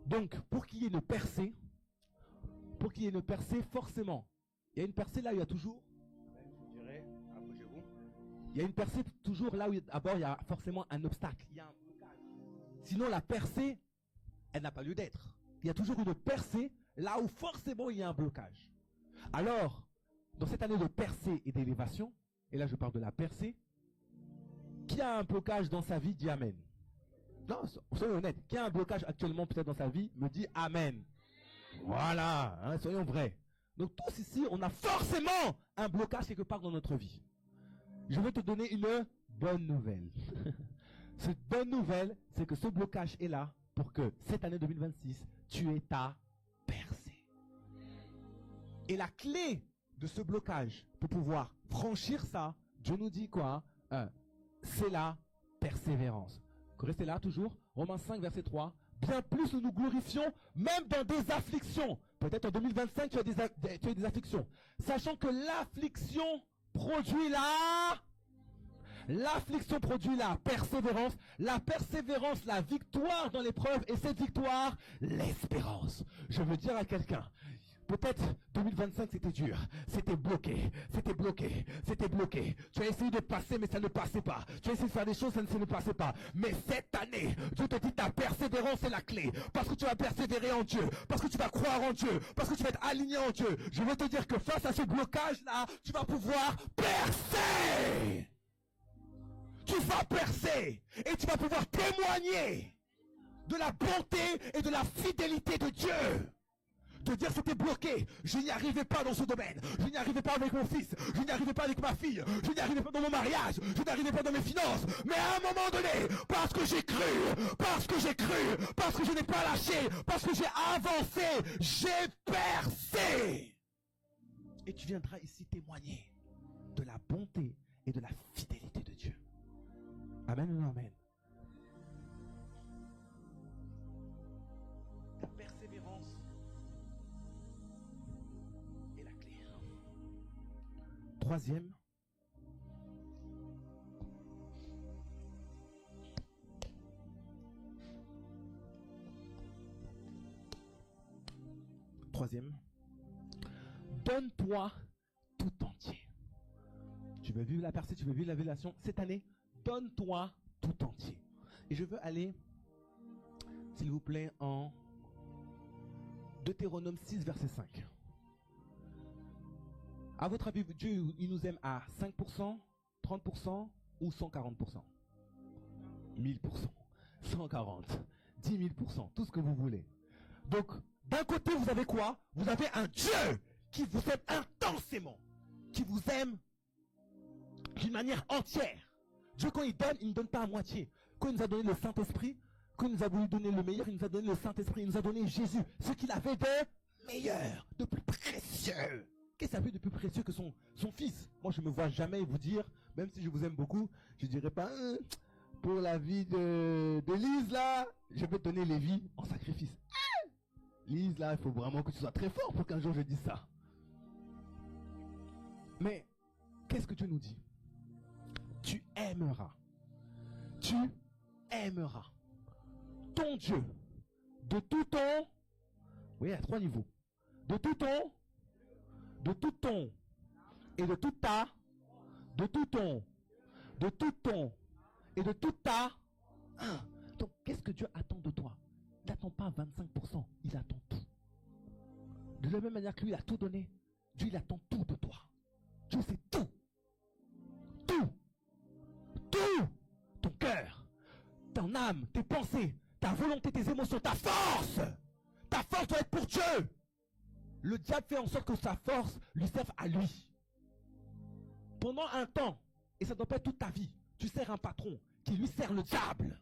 Donc, pour qu'il y ait une percée, forcément, il y a une percée là où il y a toujours, je dirais, approchez-vous. Il y a une percée toujours là où d'abord il y a forcément un obstacle, il y a un blocage. Sinon la percée, elle n'a pas lieu d'être. Il y a toujours une percée là où forcément il y a un blocage. Alors, dans cette année de percée et d'élévation, et là je parle de la percée, qui a un blocage dans sa vie dit Amen. Non, soyons honnêtes, qui a un blocage actuellement peut-être dans sa vie me dit Amen. Voilà, hein, soyons vrais. Donc tous ici, on a forcément un blocage quelque part dans notre vie. Je vais te donner une bonne nouvelle. Cette bonne nouvelle, c'est que ce blocage est là pour que cette année 2026, tu aies ta percée. Et la clé de ce blocage pour pouvoir franchir ça, Dieu nous dit quoi? C'est la persévérance. Restez là toujours. Romains 5, verset 3. Bien plus nous nous glorifions, même dans des afflictions. Peut-être en 2025, tu as des afflictions. Sachant que l'affliction produit l'affliction produit la persévérance, la victoire dans l'épreuve, et cette victoire, l'espérance. Je veux dire à quelqu'un, peut-être 2025 c'était dur, c'était bloqué. Tu as essayé de passer mais ça ne passait pas. Tu as essayé de faire des choses, ça ne passait pas. Mais cette année, Dieu te dit ta persévérance est la clé. Parce que tu vas persévérer en Dieu, parce que tu vas croire en Dieu, parce que tu vas être aligné en Dieu. Je veux te dire que face à ce blocage-là, tu vas pouvoir percer. Tu vas percer et tu vas pouvoir témoigner de la bonté et de la fidélité de Dieu. De dire c'était bloqué, je n'y arrivais pas dans ce domaine, je n'y arrivais pas avec mon fils, je n'y arrivais pas avec ma fille, je n'y arrivais pas dans mon mariage, je n'y arrivais pas dans mes finances, mais à un moment donné, parce que j'ai cru, parce que je n'ai pas lâché, parce que j'ai avancé, j'ai percé. Et tu viendras ici témoigner de la bonté et de la fidélité de Dieu. Amen ou amen. La persévérance est la clé. Troisième, donne-toi tout entier. Tu veux vivre la percée, tu veux vivre la révélation cette année, donne-toi tout entier. Et je veux aller, s'il vous plaît, en Deutéronome 6, verset 5. À votre avis, Dieu, il nous aime à 5%, 30% ou 140%? 1000%, 140, 10 000%, tout ce que vous voulez. Donc, d'un côté, vous avez quoi? Vous avez un Dieu qui vous aime intensément, qui vous aime d'une manière entière. Dieu, quand il ne donne pas à moitié. Quand il nous a donné le Saint-Esprit, quand il nous a voulu donner le meilleur, il nous a donné le Saint-Esprit, il nous a donné Jésus, ce qu'il avait de meilleur, de plus précieux. Qu'est-ce qu'il avait de plus précieux que son fils? Moi, je ne me vois jamais vous dire, même si je vous aime beaucoup, je ne dirais pas, pour la vie de Lise, là, je vais te donner les vies en sacrifice. Lise, là, il faut vraiment que tu sois très fort pour qu'un jour je dise ça. Mais, qu'est-ce que Dieu nous dit? Tu aimeras ton Dieu de tout ton, oui, à 3 niveaux, de tout ton et de toute ta, de tout ton et de toute ta. Donc, qu'est-ce que Dieu attend de toi? Il n'attend pas 25%, il attend tout. De la même manière que lui, il a tout donné, Dieu, il attend tout de toi. Dieu, c'est tout. Ton cœur, ton âme, tes pensées, ta volonté, tes émotions, ta force doit être pour Dieu. Le diable fait en sorte que sa force lui serve à lui. Pendant un temps, et ça ne doit pas être toute ta vie, tu sers un patron qui lui sert le diable.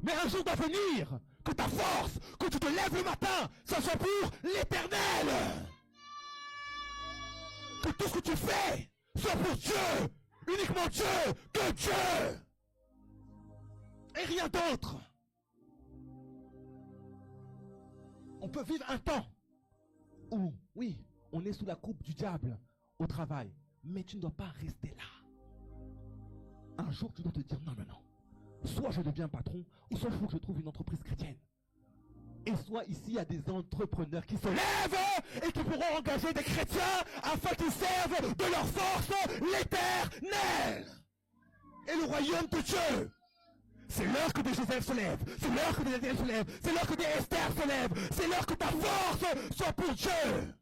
Mais un jour doit venir que ta force, que tu te lèves le matin, ça soit pour l'éternel. Que tout ce que tu fais soit pour Dieu. Uniquement Dieu, que Dieu et rien d'autre. On peut vivre un temps où, oui, on est sous la coupe du diable au travail, mais tu ne dois pas rester là. Un jour, tu dois te dire non. Soit je deviens patron, ou soit il faut que je trouve une entreprise chrétienne. Et soit ici, il y a des entrepreneurs qui se lèvent et qui pourront engager des chrétiens afin qu'ils servent de leur force l'Éternel. Et le royaume de Dieu. C'est l'heure que des Joseph se lèvent. C'est l'heure que des Daniel se lèvent. C'est l'heure que des Esther se lèvent. C'est l'heure que ta force soit pour Dieu.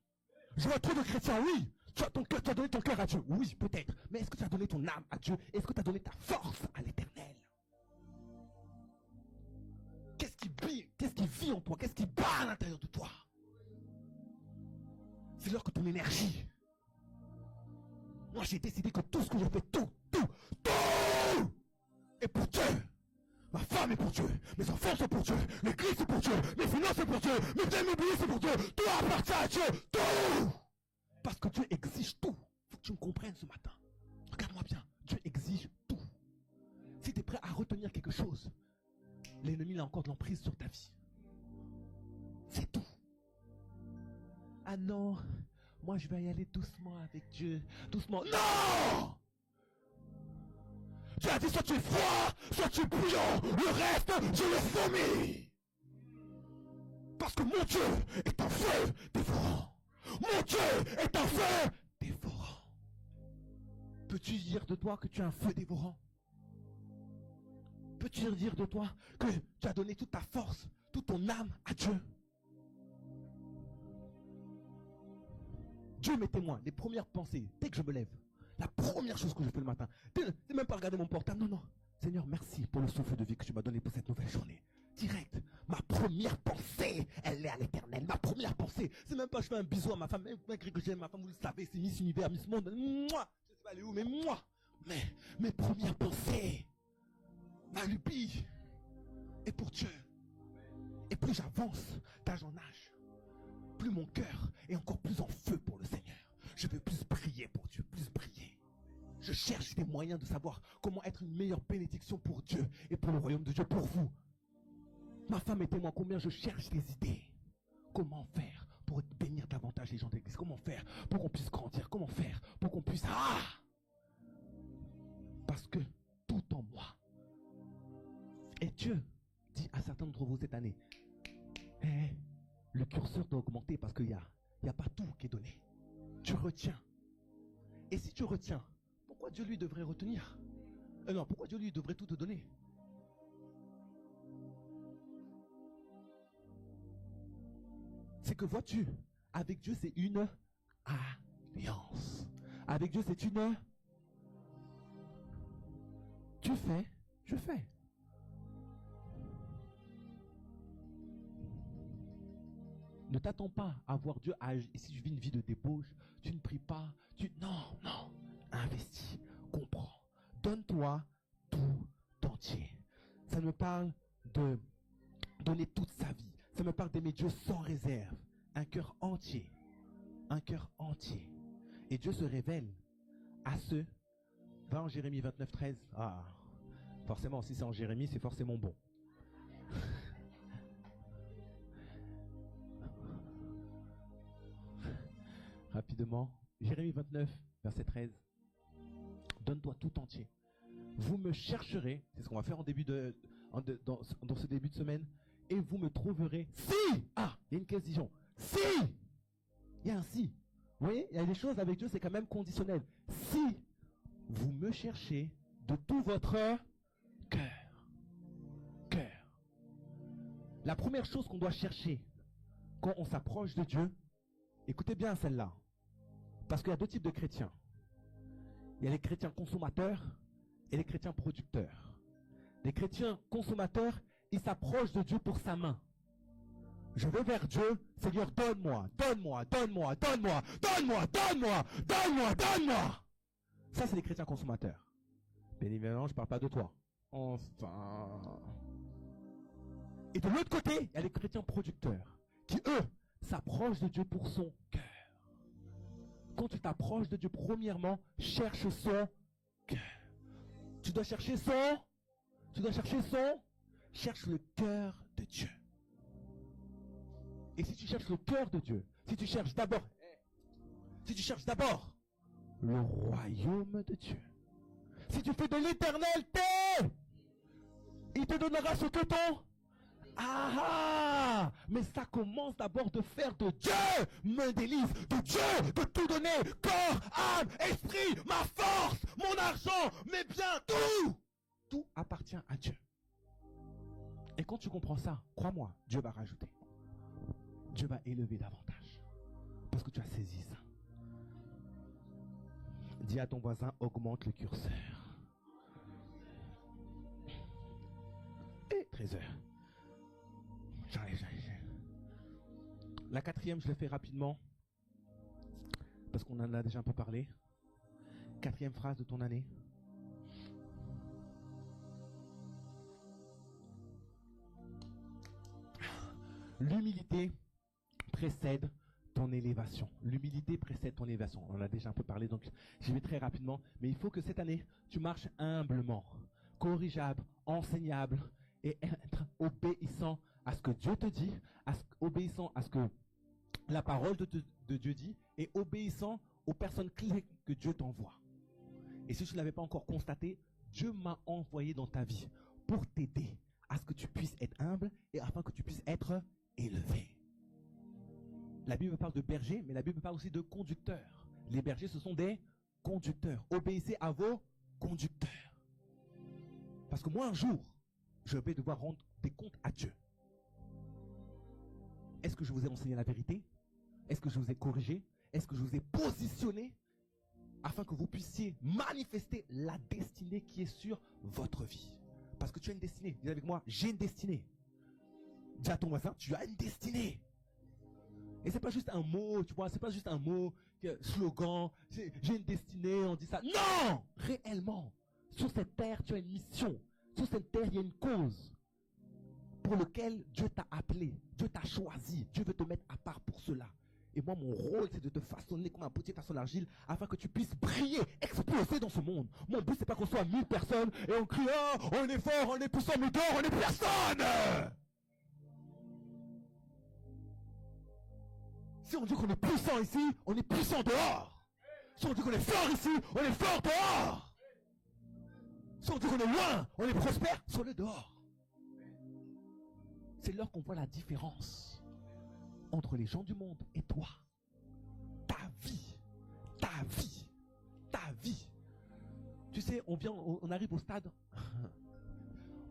Je vois trop de chrétiens, oui. Tu as donné ton cœur à Dieu. Oui, peut-être. Mais est-ce que tu as donné ton âme à Dieu? Est-ce que tu as donné ta force à l'Éternel? Qu'est-ce qui vit en toi? Qu'est-ce qui bat à l'intérieur de toi? C'est l'heure que ton énergie. Moi, j'ai décidé que tout ce que je fais, tout est pour Dieu. Ma femme est pour Dieu. Mes enfants sont pour Dieu. L'église c'est pour Dieu. Mes finances c'est pour Dieu. Mes biens immobiliers c'est pour Dieu. Tout appartient à Dieu. Tout. Parce que Dieu exige tout. Il faut que tu me comprennes ce matin. Regarde-moi bien. Dieu exige tout. Si tu es prêt à retenir quelque chose, l'ennemi a encore de l'emprise sur ta vie. C'est tout. Ah non, moi je vais y aller doucement avec Dieu. Doucement. Non! Dieu a dit soit tu es froid, soit tu es bouillant. Le reste, je le vomis. Parce que mon Dieu est un feu dévorant. Mon Dieu est un feu dévorant. Peux-tu dire de toi que tu es un feu dévorant? Peux-tu dire de toi que tu as donné toute ta force, toute ton âme à Dieu? Dieu m'est témoin, les premières pensées, dès que je me lève, la première chose que je fais le matin, c'est même pas regarder mon portable, non. Seigneur, merci pour le souffle de vie que tu m'as donné pour cette nouvelle journée. Direct, ma première pensée, elle est à l'Éternel. Ma première pensée, c'est même pas je fais un bisou à ma femme, malgré que j'aime ma femme, vous le savez, c'est Miss Univers, Miss Monde, moi, je sais pas aller où, mais moi, mes premières pensées, ma lubie est pour Dieu. Et plus j'avance d'âge en âge, plus mon cœur est encore plus en feu pour le Seigneur. Je veux plus prier pour Dieu, plus prier. Je cherche des moyens de savoir comment être une meilleure bénédiction pour Dieu et pour le royaume de Dieu, pour vous. Ma femme est témoin combien je cherche des idées. Comment faire pour bénir davantage les gens de l'église? Comment faire pour qu'on puisse grandir? Comment faire pour qu'on puisse... Parce que tout en moi. Et Dieu dit à certains d'entre vous cette année, le curseur doit augmenter parce qu'il n'y a pas tout qui est donné. Tu retiens. Et si tu retiens, pourquoi Dieu lui devrait retenir? Non, pourquoi Dieu lui devrait tout te donner? C'est que vois-tu, avec Dieu c'est une alliance. Avec Dieu c'est une... Tu fais, je fais. Ne t'attends pas à voir Dieu agir. Et si je vis une vie de débauche, tu ne pries pas. Non. Investis, comprends. Donne-toi tout entier. Ça me parle de donner toute sa vie. Ça me parle d'aimer Dieu sans réserve. Un cœur entier. Un cœur entier. Et Dieu se révèle à ceux. Va en Jérémie 29, 13. Forcément, si c'est en Jérémie, c'est forcément bon. Rapidement, Jérémie 29, verset 13. Donne-toi tout entier. Vous me chercherez, c'est ce qu'on va faire dans ce début de semaine, et vous me trouverez si. Il y a une question. Si. Il y a un si. Vous voyez, il y a des choses avec Dieu, c'est quand même conditionnel. Si vous me cherchez de tout votre cœur. La première chose qu'on doit chercher quand on s'approche de Dieu, écoutez bien celle-là. Parce qu'il y a deux types de chrétiens. Il y a les chrétiens consommateurs et les chrétiens producteurs. Les chrétiens consommateurs, ils s'approchent de Dieu pour sa main. Je vais vers Dieu, Seigneur, donne-moi. Ça, c'est les chrétiens consommateurs. Bien évidemment, je ne parle pas de toi. Enfin. Et de l'autre côté, il y a les chrétiens producteurs qui, eux, s'approchent de Dieu pour son cœur. Quand tu t'approches de Dieu, premièrement, cherche son cœur. Tu dois chercher cherche le cœur de Dieu. Et si tu cherches le cœur de Dieu, si tu cherches d'abord le royaume de Dieu, si tu fais de l'éternel il te donnera ce que ton Ah! Mais ça commence d'abord de faire de Dieu me délivre, de Dieu, de tout donner, corps, âme, esprit, ma force, mon argent, mes biens, tout! Tout appartient à Dieu. Et quand tu comprends ça, crois-moi, Dieu va rajouter. Dieu va élever davantage. Parce que tu as saisi ça. Dis à ton voisin, augmente le curseur. Et 13h. J'arrive. La quatrième, je le fais rapidement. Parce qu'on en a déjà un peu parlé. Quatrième phrase de ton année. L'humilité précède ton élévation. L'humilité précède ton élévation. On en a déjà un peu parlé, donc j'y vais très rapidement. Mais il faut que cette année, tu marches humblement, corrigeable, enseignable et être obéissant à ce que Dieu te dit, obéissant à ce que la parole de Dieu dit et obéissant aux personnes clés que Dieu t'envoie. Et si tu ne l'avais pas encore constaté, Dieu m'a envoyé dans ta vie pour t'aider à ce que tu puisses être humble et afin que tu puisses être élevé. La Bible parle de bergers, mais la Bible parle aussi de conducteurs. Les bergers, ce sont des conducteurs. Obéissez à vos conducteurs. Parce que moi, un jour, je vais devoir rendre des comptes à Dieu. Est-ce que je vous ai enseigné la vérité? Est-ce que je vous ai corrigé? Est-ce que je vous ai positionné afin que vous puissiez manifester la destinée qui est sur votre vie? Parce que tu as une destinée. Dis avec moi, j'ai une destinée. Dis à ton voisin, tu as une destinée. Et c'est pas juste un mot, tu vois, c'est pas juste un mot, slogan, j'ai une destinée, on dit ça. Non! Réellement, sur cette terre, tu as une mission. Sur cette terre, il y a une cause pour laquelle Dieu t'a appelé, Dieu t'a choisi, Dieu veut te mettre à part pour cela. Et moi, mon rôle, c'est de te façonner comme un potier façonne l'argile afin que tu puisses briller, exploser dans ce monde. Mon but, c'est pas qu'on soit 1000 personnes et on crie, oh, on est fort, on est puissant, mais dehors, on est personne! Si on dit qu'on est puissant ici, on est puissant dehors. Si on dit qu'on est fort ici, on est fort dehors. Si on dit qu'on est loin, on est prospère, sur le dehors. C'est là qu'on voit la différence entre les gens du monde et toi. Ta vie, ta vie, ta vie. Tu sais, on arrive au stade,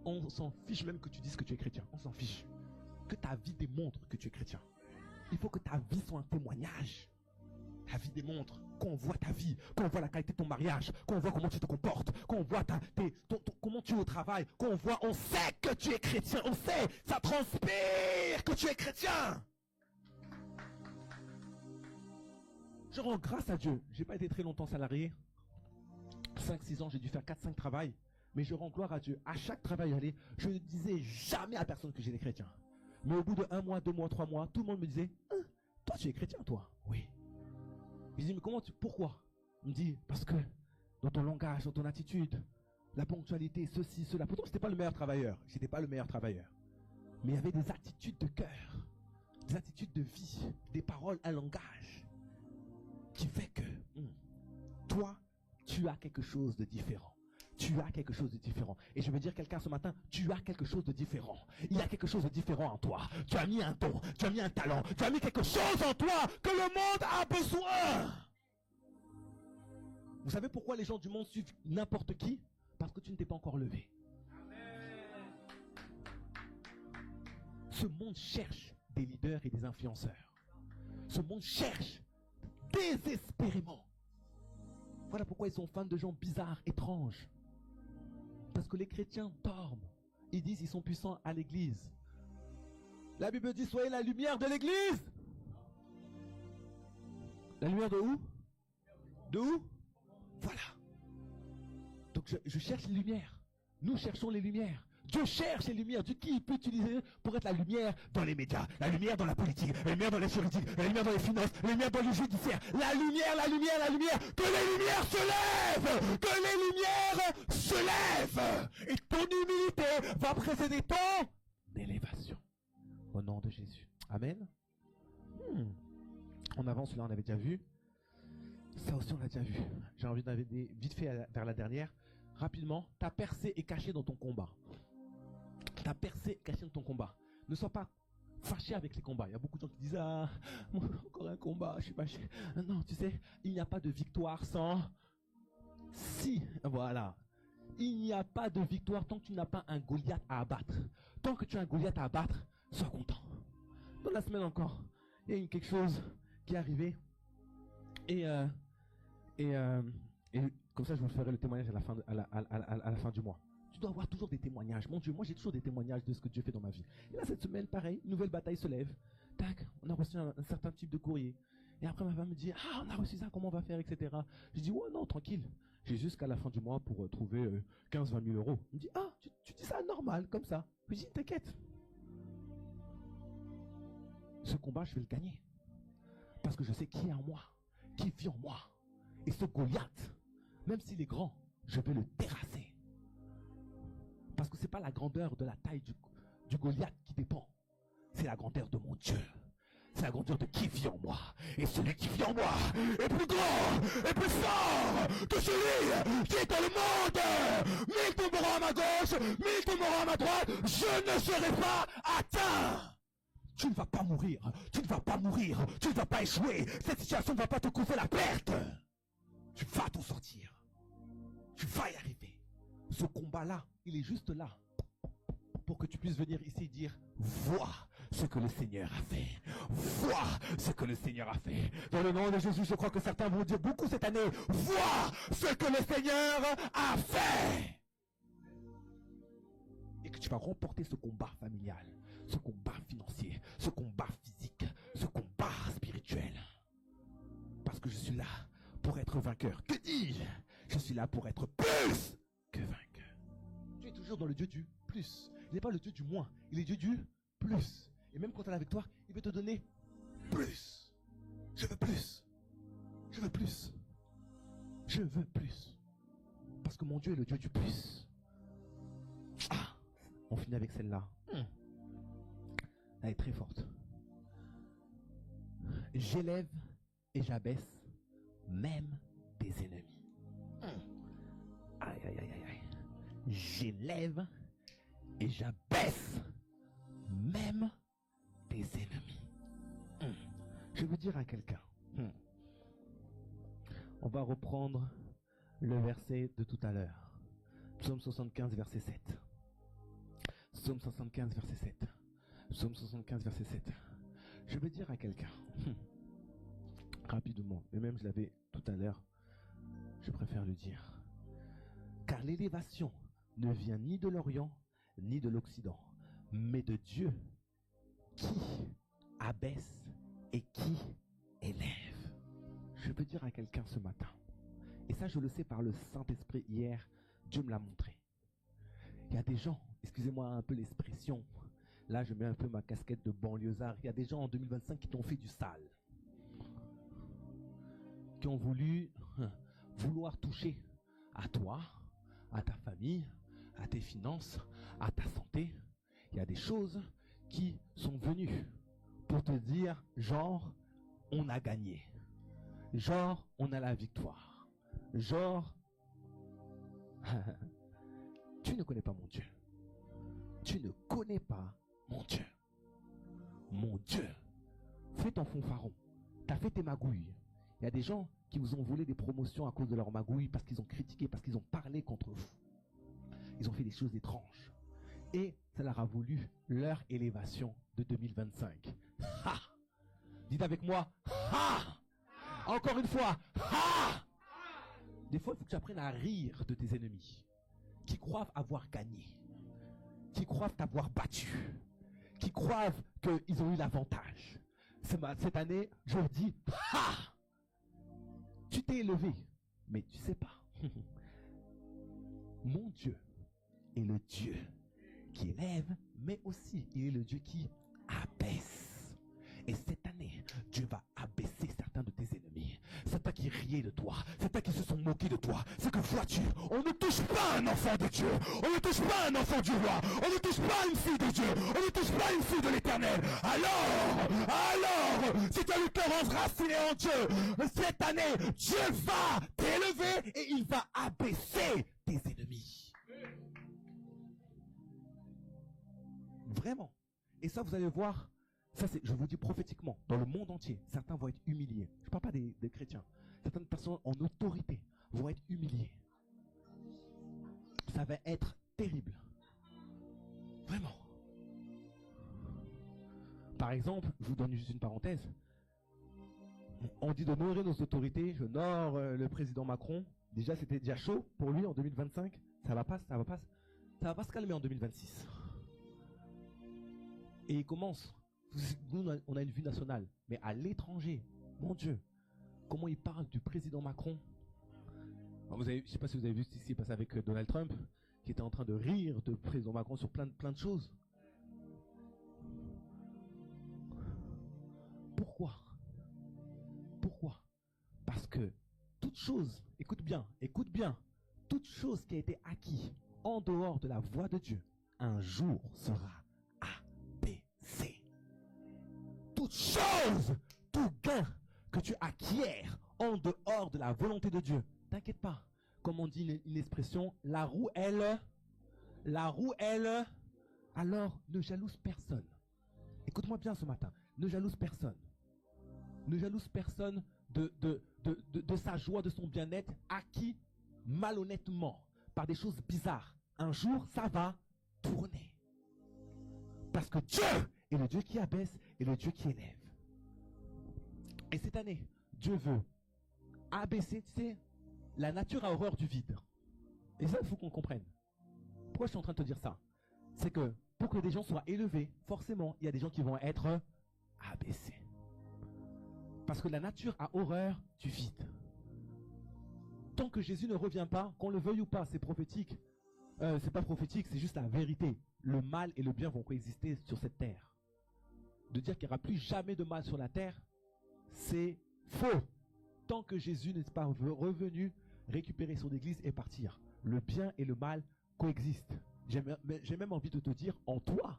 on s'en fiche même que tu dises que tu es chrétien. On s'en fiche. Que ta vie démontre que tu es chrétien. Il faut que ta vie soit un témoignage. Ta vie démontre qu'on voit ta vie, qu'on voit la qualité de ton mariage, qu'on voit comment tu te comportes, qu'on voit comment tu es au travail, on sait que tu es chrétien, on sait, ça transpire que tu es chrétien. Je rends grâce à Dieu. J'ai pas été très longtemps salarié. 5-6 ans, j'ai dû faire 4-5 travails. Mais je rends gloire à Dieu. À chaque travail, je ne disais jamais à personne que j'étais chrétien. Mais au bout de 1 mois, 2 mois, 3 mois, tout le monde me disait, toi tu es chrétien, toi? Oui. Je dis, mais pourquoi? Il me dit, parce que dans ton langage, dans ton attitude, la ponctualité, ceci, cela. Pourtant, je n'étais pas le meilleur travailleur. Je n'étais pas le meilleur travailleur. Mais il y avait des attitudes de cœur, des attitudes de vie, des paroles, un langage qui fait que toi, tu as quelque chose de différent. Tu as quelque chose de différent. Et je veux dire quelqu'un ce matin, tu as quelque chose de différent. Il y a quelque chose de différent en toi. Tu as mis un don, tu as mis un talent, tu as mis quelque chose en toi que le monde a besoin. Vous savez pourquoi les gens du monde suivent n'importe qui? Parce que tu ne t'es pas encore levé. Amen. Ce monde cherche des leaders et des influenceurs. Ce monde cherche désespérément. Voilà pourquoi ils sont fans de gens bizarres, étranges. Parce que les chrétiens dorment. Ils disent qu'ils sont puissants à l'église. La Bible dit, soyez la lumière de l'église. La lumière de où? De où? Voilà. Donc je cherche les lumières. Nous cherchons les lumières. Dieu cherche les lumières. Dieu qui peut utiliser pour être la lumière dans les médias, la lumière dans la politique, la lumière dans les juridiques, la lumière dans les finances, la lumière dans le judiciaire. La lumière, la lumière, la lumière. Que les lumières se lèvent. Que les lumières se lèvent. Et ton humilité va précéder ton élévation. Au nom de Jésus. Amen. On avance là, on avait déjà vu. Ça aussi, on l'a déjà vu. J'ai envie d'aller vite fait vers la dernière. Rapidement, ta percée est cachée dans ton combat. Ta percée est cachée dans ton combat. Ne sois pas fâché avec les combats. Il y a beaucoup de gens qui disent, ah, encore un combat, je suis fâché. Non, tu sais, il n'y a pas de victoire sans... Si, voilà. Il n'y a pas de victoire tant que tu n'as pas un Goliath à abattre. Tant que tu as un Goliath à abattre, sois content. Dans la semaine encore, il y a eu quelque chose qui est arrivé. Et comme ça, je vous ferai le témoignage à la fin du mois. Tu dois avoir toujours des témoignages. Mon Dieu, moi j'ai toujours des témoignages de ce que Dieu fait dans ma vie. Et là, cette semaine, pareil, une nouvelle bataille se lève. Tac, on a reçu un certain type de courrier. Et après, ma femme me dit, ah, on a reçu ça, comment on va faire, etc. Je dis, ouais, non, tranquille. J'ai jusqu'à la fin du mois pour trouver 15-20 000 euros. Il me dit, ah, tu dis ça normal, comme ça. Je dis, t'inquiète. Ce combat, je vais le gagner. Parce que je sais qui est en moi, qui vit en moi. Et ce Goliath, même s'il est grand, je vais le terrasser. Parce que ce n'est pas la grandeur de la taille du Goliath qui dépend. C'est la grandeur de mon Dieu. C'est la grandeur de qui vit en moi. Et celui qui vit en moi est plus grand et plus fort que celui qui est dans le monde. 1000 tomberont à ma gauche, 1000 tomberont à ma droite. Je ne serai pas atteint. Tu ne vas pas mourir. Tu ne vas pas mourir. Tu ne vas pas échouer. Cette situation ne va pas te causer la perte. Tu vas t'en sortir. Tu vas y arriver. Ce combat-là, il est juste là pour que tu puisses venir ici et dire, vois ce que le Seigneur a fait. Vois ce que le Seigneur a fait. Dans le nom de Jésus, je crois que certains vont dire beaucoup cette année, vois ce que le Seigneur a fait. Et que tu vas remporter ce combat familial, ce combat financier, ce combat physique, ce combat spirituel. Parce que je suis là pour être vainqueur. Que dis-je? Je suis là pour être plus que vainqueur. Tu es toujours dans le Dieu du plus. Il n'est pas le Dieu du moins, il est Dieu du plus. Et même quand tu as la victoire, il veut te donner plus. Je veux plus. Je veux plus. Je veux plus. Parce que mon Dieu est le Dieu du plus. Ah, on finit avec celle-là. Elle est très forte. J'élève et j'abaisse même tes ennemis. Aïe, aïe, aïe, aïe. J'élève et j'abaisse même tes ennemis. Je veux dire à quelqu'un. On va reprendre le verset de tout à l'heure. Psaume 75, verset 7. Psaume 75, verset 7. Psaume 75, verset 7. Je veux dire à quelqu'un, rapidement, et même je l'avais tout à l'heure, je préfère le dire. Car l'élévation ne vient ni de l'Orient, ni de l'Occident, mais de Dieu qui abaisse et qui élève. Je veux dire à quelqu'un ce matin, et ça je le sais par le Saint-Esprit hier, Dieu me l'a montré. Il y a des gens, excusez-moi un peu l'expression, là je mets un peu ma casquette de banlieusard, il y a des gens en 2025 qui t'ont fait du sale, qui ont vouloir toucher à toi, à ta famille, à tes finances, à ta santé. Il y a des choses qui sont venues pour te dire, genre, on a gagné. Genre, on a la victoire. Genre, tu ne connais pas mon Dieu. Tu ne connais pas mon Dieu. Mon Dieu, fais ton fanfaron. Tu as fait tes magouilles. Il y a des gens qui vous ont volé des promotions à cause de leurs magouilles, parce qu'ils ont critiqué, parce qu'ils ont parlé contre vous. Ils ont fait des choses étranges. Et ça leur a voulu leur élévation de 2025. Ha! Dites avec moi, ha! Encore une fois, ha! Des fois, il faut que tu apprennes à rire de tes ennemis, qui croient avoir gagné, qui croient t'avoir battu, qui croient qu'ils ont eu l'avantage. Cette année, je leur dis, ha! Tu t'es élevé, mais tu sais pas. Mon Dieu est le Dieu qui élève, mais aussi il est le Dieu qui abaisse. Et cette année, Dieu va abaisser certains de tes ennemis, certains qui riaient de toi, certains qui se sont moqués de toi. C'est que vois-tu, on ne touche pas un enfant de Dieu, on ne touche pas un enfant du roi, on ne touche pas une fille de Dieu, on ne touche pas une fille de l'Éternel. Alors, si tu as le cœur enraciné en Dieu, cette année, Dieu va t'élever et il va abaisser tes ennemis. Vraiment. Et ça, vous allez voir, ça c'est, je vous dis prophétiquement, dans le monde entier, certains vont être humiliés. Je ne parle pas des chrétiens. Certaines personnes en autorité vont être humiliées. Ça va être terrible. Vraiment. Par exemple, je vous donne juste une parenthèse. On dit d'honorer nos autorités. J'honore le président Macron. Déjà, c'était déjà chaud pour lui en 2025. Ça va pas se calmer en 2026. Et il commence. Nous, on a une vue nationale. Mais à l'étranger, mon Dieu, comment il parle du président Macron. Alors je ne sais pas si vous avez vu ce qui s'est passé avec Donald Trump, qui était en train de rire de président Macron sur plein de choses. Pourquoi? Pourquoi? Parce que toute chose, écoute bien, toute chose qui a été acquise en dehors de la voie de Dieu, un jour sera abaissée. Toute chose, tout gain que tu acquiers en dehors de la volonté de Dieu, t'inquiète pas. Comme on dit une expression, la roue, elle, alors ne jalouse personne. Écoute-moi bien ce matin, ne jalouse personne. Ne jalouse personne de sa joie, de son bien-être acquis malhonnêtement par des choses bizarres. Un jour, ça va tourner. Parce que Dieu est le Dieu qui abaisse et le Dieu qui élève. Et cette année, Dieu veut abaisser, tu sais, la nature a horreur du vide. Et ça, il faut qu'on comprenne. Pourquoi je suis en train de te dire ça? C'est que pour que des gens soient élevés, forcément, il y a des gens qui vont être abaissés. Parce que la nature a horreur du vide. Tant que Jésus ne revient pas, qu'on le veuille ou pas, c'est prophétique. C'est pas prophétique, c'est juste la vérité. Le mal et le bien vont coexister sur cette terre. De dire qu'il n'y aura plus jamais de mal sur la terre, c'est faux. Tant que Jésus n'est pas revenu récupérer son église et partir. Le bien et le mal coexistent. J'ai même envie de te dire, en toi,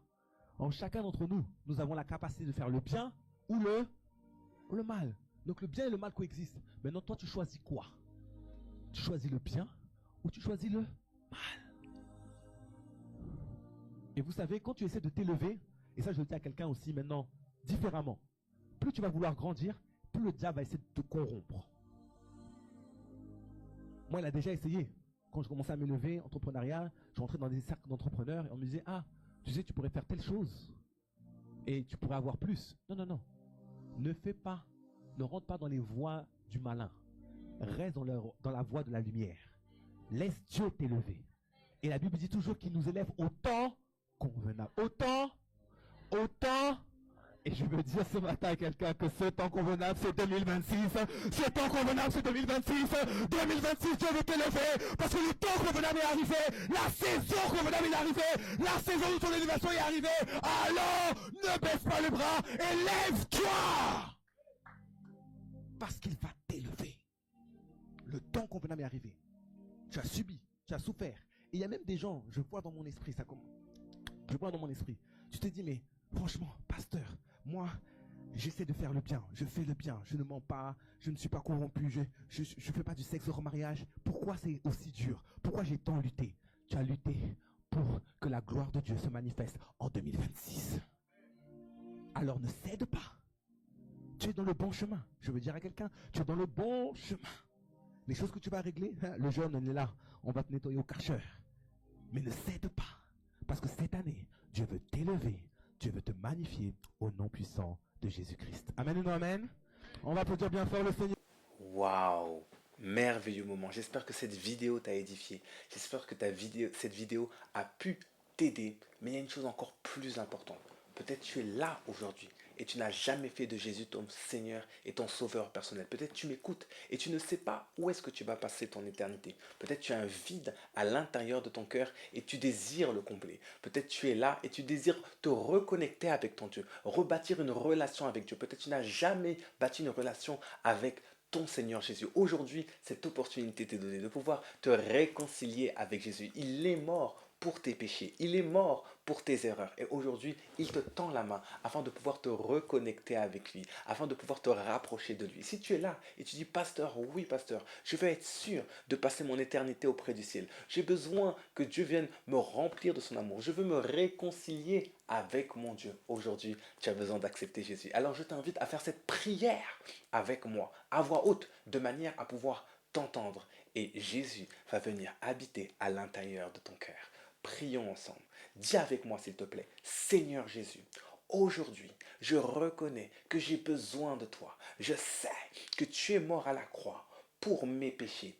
en chacun d'entre nous, nous avons la capacité de faire le bien ou le mal. Donc le bien et le mal coexistent. Maintenant, toi, tu choisis quoi? Tu choisis le bien ou tu choisis le mal? Et vous savez, quand tu essaies de t'élever, et ça je le dis à quelqu'un aussi maintenant, différemment, plus tu vas vouloir grandir, plus le diable va essayer de te corrompre. Moi, il a déjà essayé. Quand je commençais à m'élever, entrepreneuriat, je rentrais dans des cercles d'entrepreneurs et on me disait, ah, tu sais, tu pourrais faire telle chose et tu pourrais avoir plus. Non, non, non. Ne fais pas, ne rentre pas dans les voies du malin. Reste dans la voie de la lumière. Laisse Dieu t'élever. Et la Bible dit toujours qu'il nous élève au temps convenable. Autant. Et je veux dire ce matin à quelqu'un que ce temps convenable, c'est 2026. Ce temps convenable, c'est 2026. 2026, Dieu veut t'élever. Parce que le temps convenable est arrivé. La saison convenable est arrivée. La saison de ton élévation est arrivée. Alors, ne baisse pas le bras et lève-toi. Parce qu'il va t'élever. Le temps convenable est arrivé. Tu as subi, tu as souffert. Et il y a même des gens, je vois dans mon esprit, Tu te dis, mais franchement, pasteur, moi, j'essaie de faire le bien, je fais le bien, je ne mens pas, je ne suis pas corrompu, je fais pas du sexe hors mariage. Pourquoi c'est aussi dur? Pourquoi j'ai tant lutté? Tu as lutté pour que la gloire de Dieu se manifeste en 2026. Alors ne cède pas. Tu es dans le bon chemin. Je veux dire à quelqu'un, tu es dans le bon chemin. Les choses que tu vas régler, le jeune, on est là, on va te nettoyer au Karcher. Mais ne cède pas. Parce que cette année, Dieu veut t'élever, Dieu veut te magnifier au nom puissant de Jésus-Christ. Amen ou non amen? On va applaudir bien fort le Seigneur. Waouh! Merveilleux moment. J'espère que cette vidéo t'a édifié. J'espère que cette vidéo a pu t'aider. Mais il y a une chose encore plus importante. Peut-être tu es là aujourd'hui et tu n'as jamais fait de Jésus ton Seigneur et ton Sauveur personnel. Peut-être tu m'écoutes et tu ne sais pas où est-ce que tu vas passer ton éternité. Peut-être tu as un vide à l'intérieur de ton cœur et tu désires le combler. Peut-être tu es là et tu désires te reconnecter avec ton Dieu, rebâtir une relation avec Dieu. Peut-être tu n'as jamais bâti une relation avec ton Seigneur Jésus. Aujourd'hui, cette opportunité t'est donnée de pouvoir te réconcilier avec Jésus. Il est mort pour tes péchés. Il est mort pour tes erreurs. Et aujourd'hui, il te tend la main afin de pouvoir te reconnecter avec lui, afin de pouvoir te rapprocher de lui. Si tu es là et tu dis, pasteur, oui, pasteur, je veux être sûr de passer mon éternité auprès du ciel. J'ai besoin que Dieu vienne me remplir de son amour. Je veux me réconcilier avec mon Dieu. Aujourd'hui, tu as besoin d'accepter Jésus. Alors je t'invite à faire cette prière avec moi, à voix haute, de manière à pouvoir t'entendre. Et Jésus va venir habiter à l'intérieur de ton cœur. Prions ensemble. Dis avec moi, s'il te plaît, Seigneur Jésus, aujourd'hui, je reconnais que j'ai besoin de toi. Je sais que tu es mort à la croix pour mes péchés.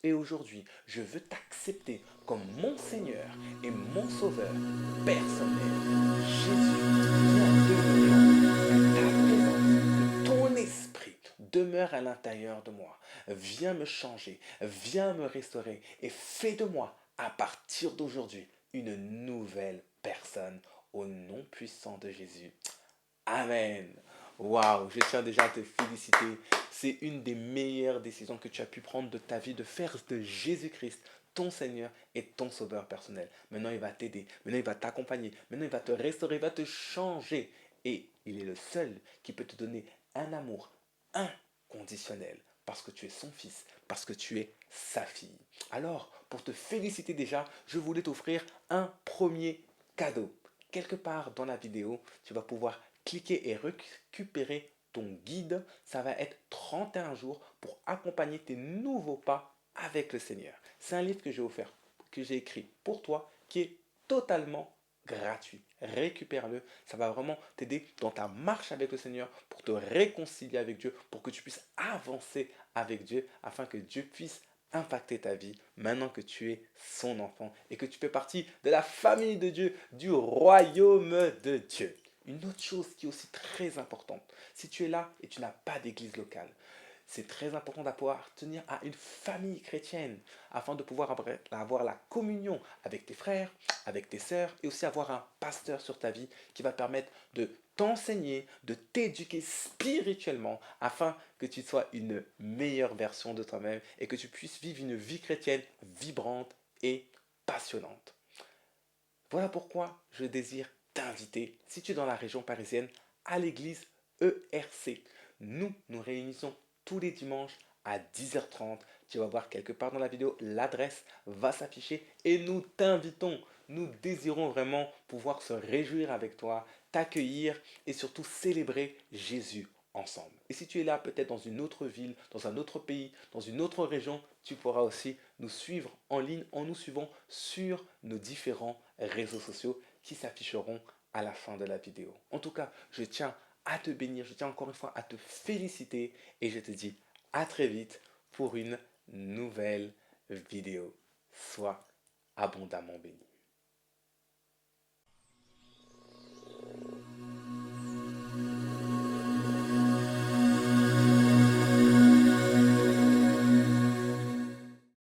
Et aujourd'hui, je veux t'accepter comme mon Seigneur et mon Sauveur personnel. Jésus, viens demeurer. Ta présence, ton esprit demeure à l'intérieur de moi. Viens me changer, viens me restaurer et fais de moi, à partir d'aujourd'hui, une nouvelle personne au nom puissant de Jésus. Amen. Waouh, je tiens déjà à te féliciter. C'est une des meilleures décisions que tu as pu prendre de ta vie, de faire de Jésus-Christ ton Seigneur et ton Sauveur personnel. Maintenant, il va t'aider. Maintenant, il va t'accompagner. Maintenant, il va te restaurer, il va te changer. Et il est le seul qui peut te donner un amour inconditionnel parce que tu es son fils, parce que tu es sa fille. Alors, pour te féliciter déjà, je voulais t'offrir un premier cadeau. Quelque part dans la vidéo, tu vas pouvoir cliquer et récupérer ton guide. Ça va être 31 jours pour accompagner tes nouveaux pas avec le Seigneur. C'est un livre que j'ai offert, que j'ai écrit pour toi, qui est totalement gratuit. Récupère-le, ça va vraiment t'aider dans ta marche avec le Seigneur pour te réconcilier avec Dieu, pour que tu puisses avancer avec Dieu afin que Dieu puisse impacter ta vie maintenant que tu es son enfant et que tu fais partie de la famille de Dieu, du royaume de Dieu. Une autre chose qui est aussi très importante, si tu es là et tu n'as pas d'église locale, c'est très important d'appartenir à une famille chrétienne afin de pouvoir avoir la communion avec tes frères, avec tes sœurs et aussi avoir un pasteur sur ta vie qui va permettre de t'enseigner, de t'éduquer spirituellement afin que tu sois une meilleure version de toi-même et que tu puisses vivre une vie chrétienne vibrante et passionnante. Voilà pourquoi je désire t'inviter, si tu es dans la région parisienne, à l'église ERC. Nous réunissons tous les dimanches à 10h30. Tu vas voir quelque part dans la vidéo, l'adresse va s'afficher et nous t'invitons. Nous désirons vraiment pouvoir se réjouir avec toi, t'accueillir et surtout célébrer Jésus ensemble. Et si tu es là peut-être dans une autre ville, dans un autre pays, dans une autre région, tu pourras aussi nous suivre en ligne en nous suivant sur nos différents réseaux sociaux qui s'afficheront à la fin de la vidéo. En tout cas, je tiens à te bénir, je tiens encore une fois à te féliciter et je te dis à très vite pour une nouvelle vidéo. Sois abondamment béni.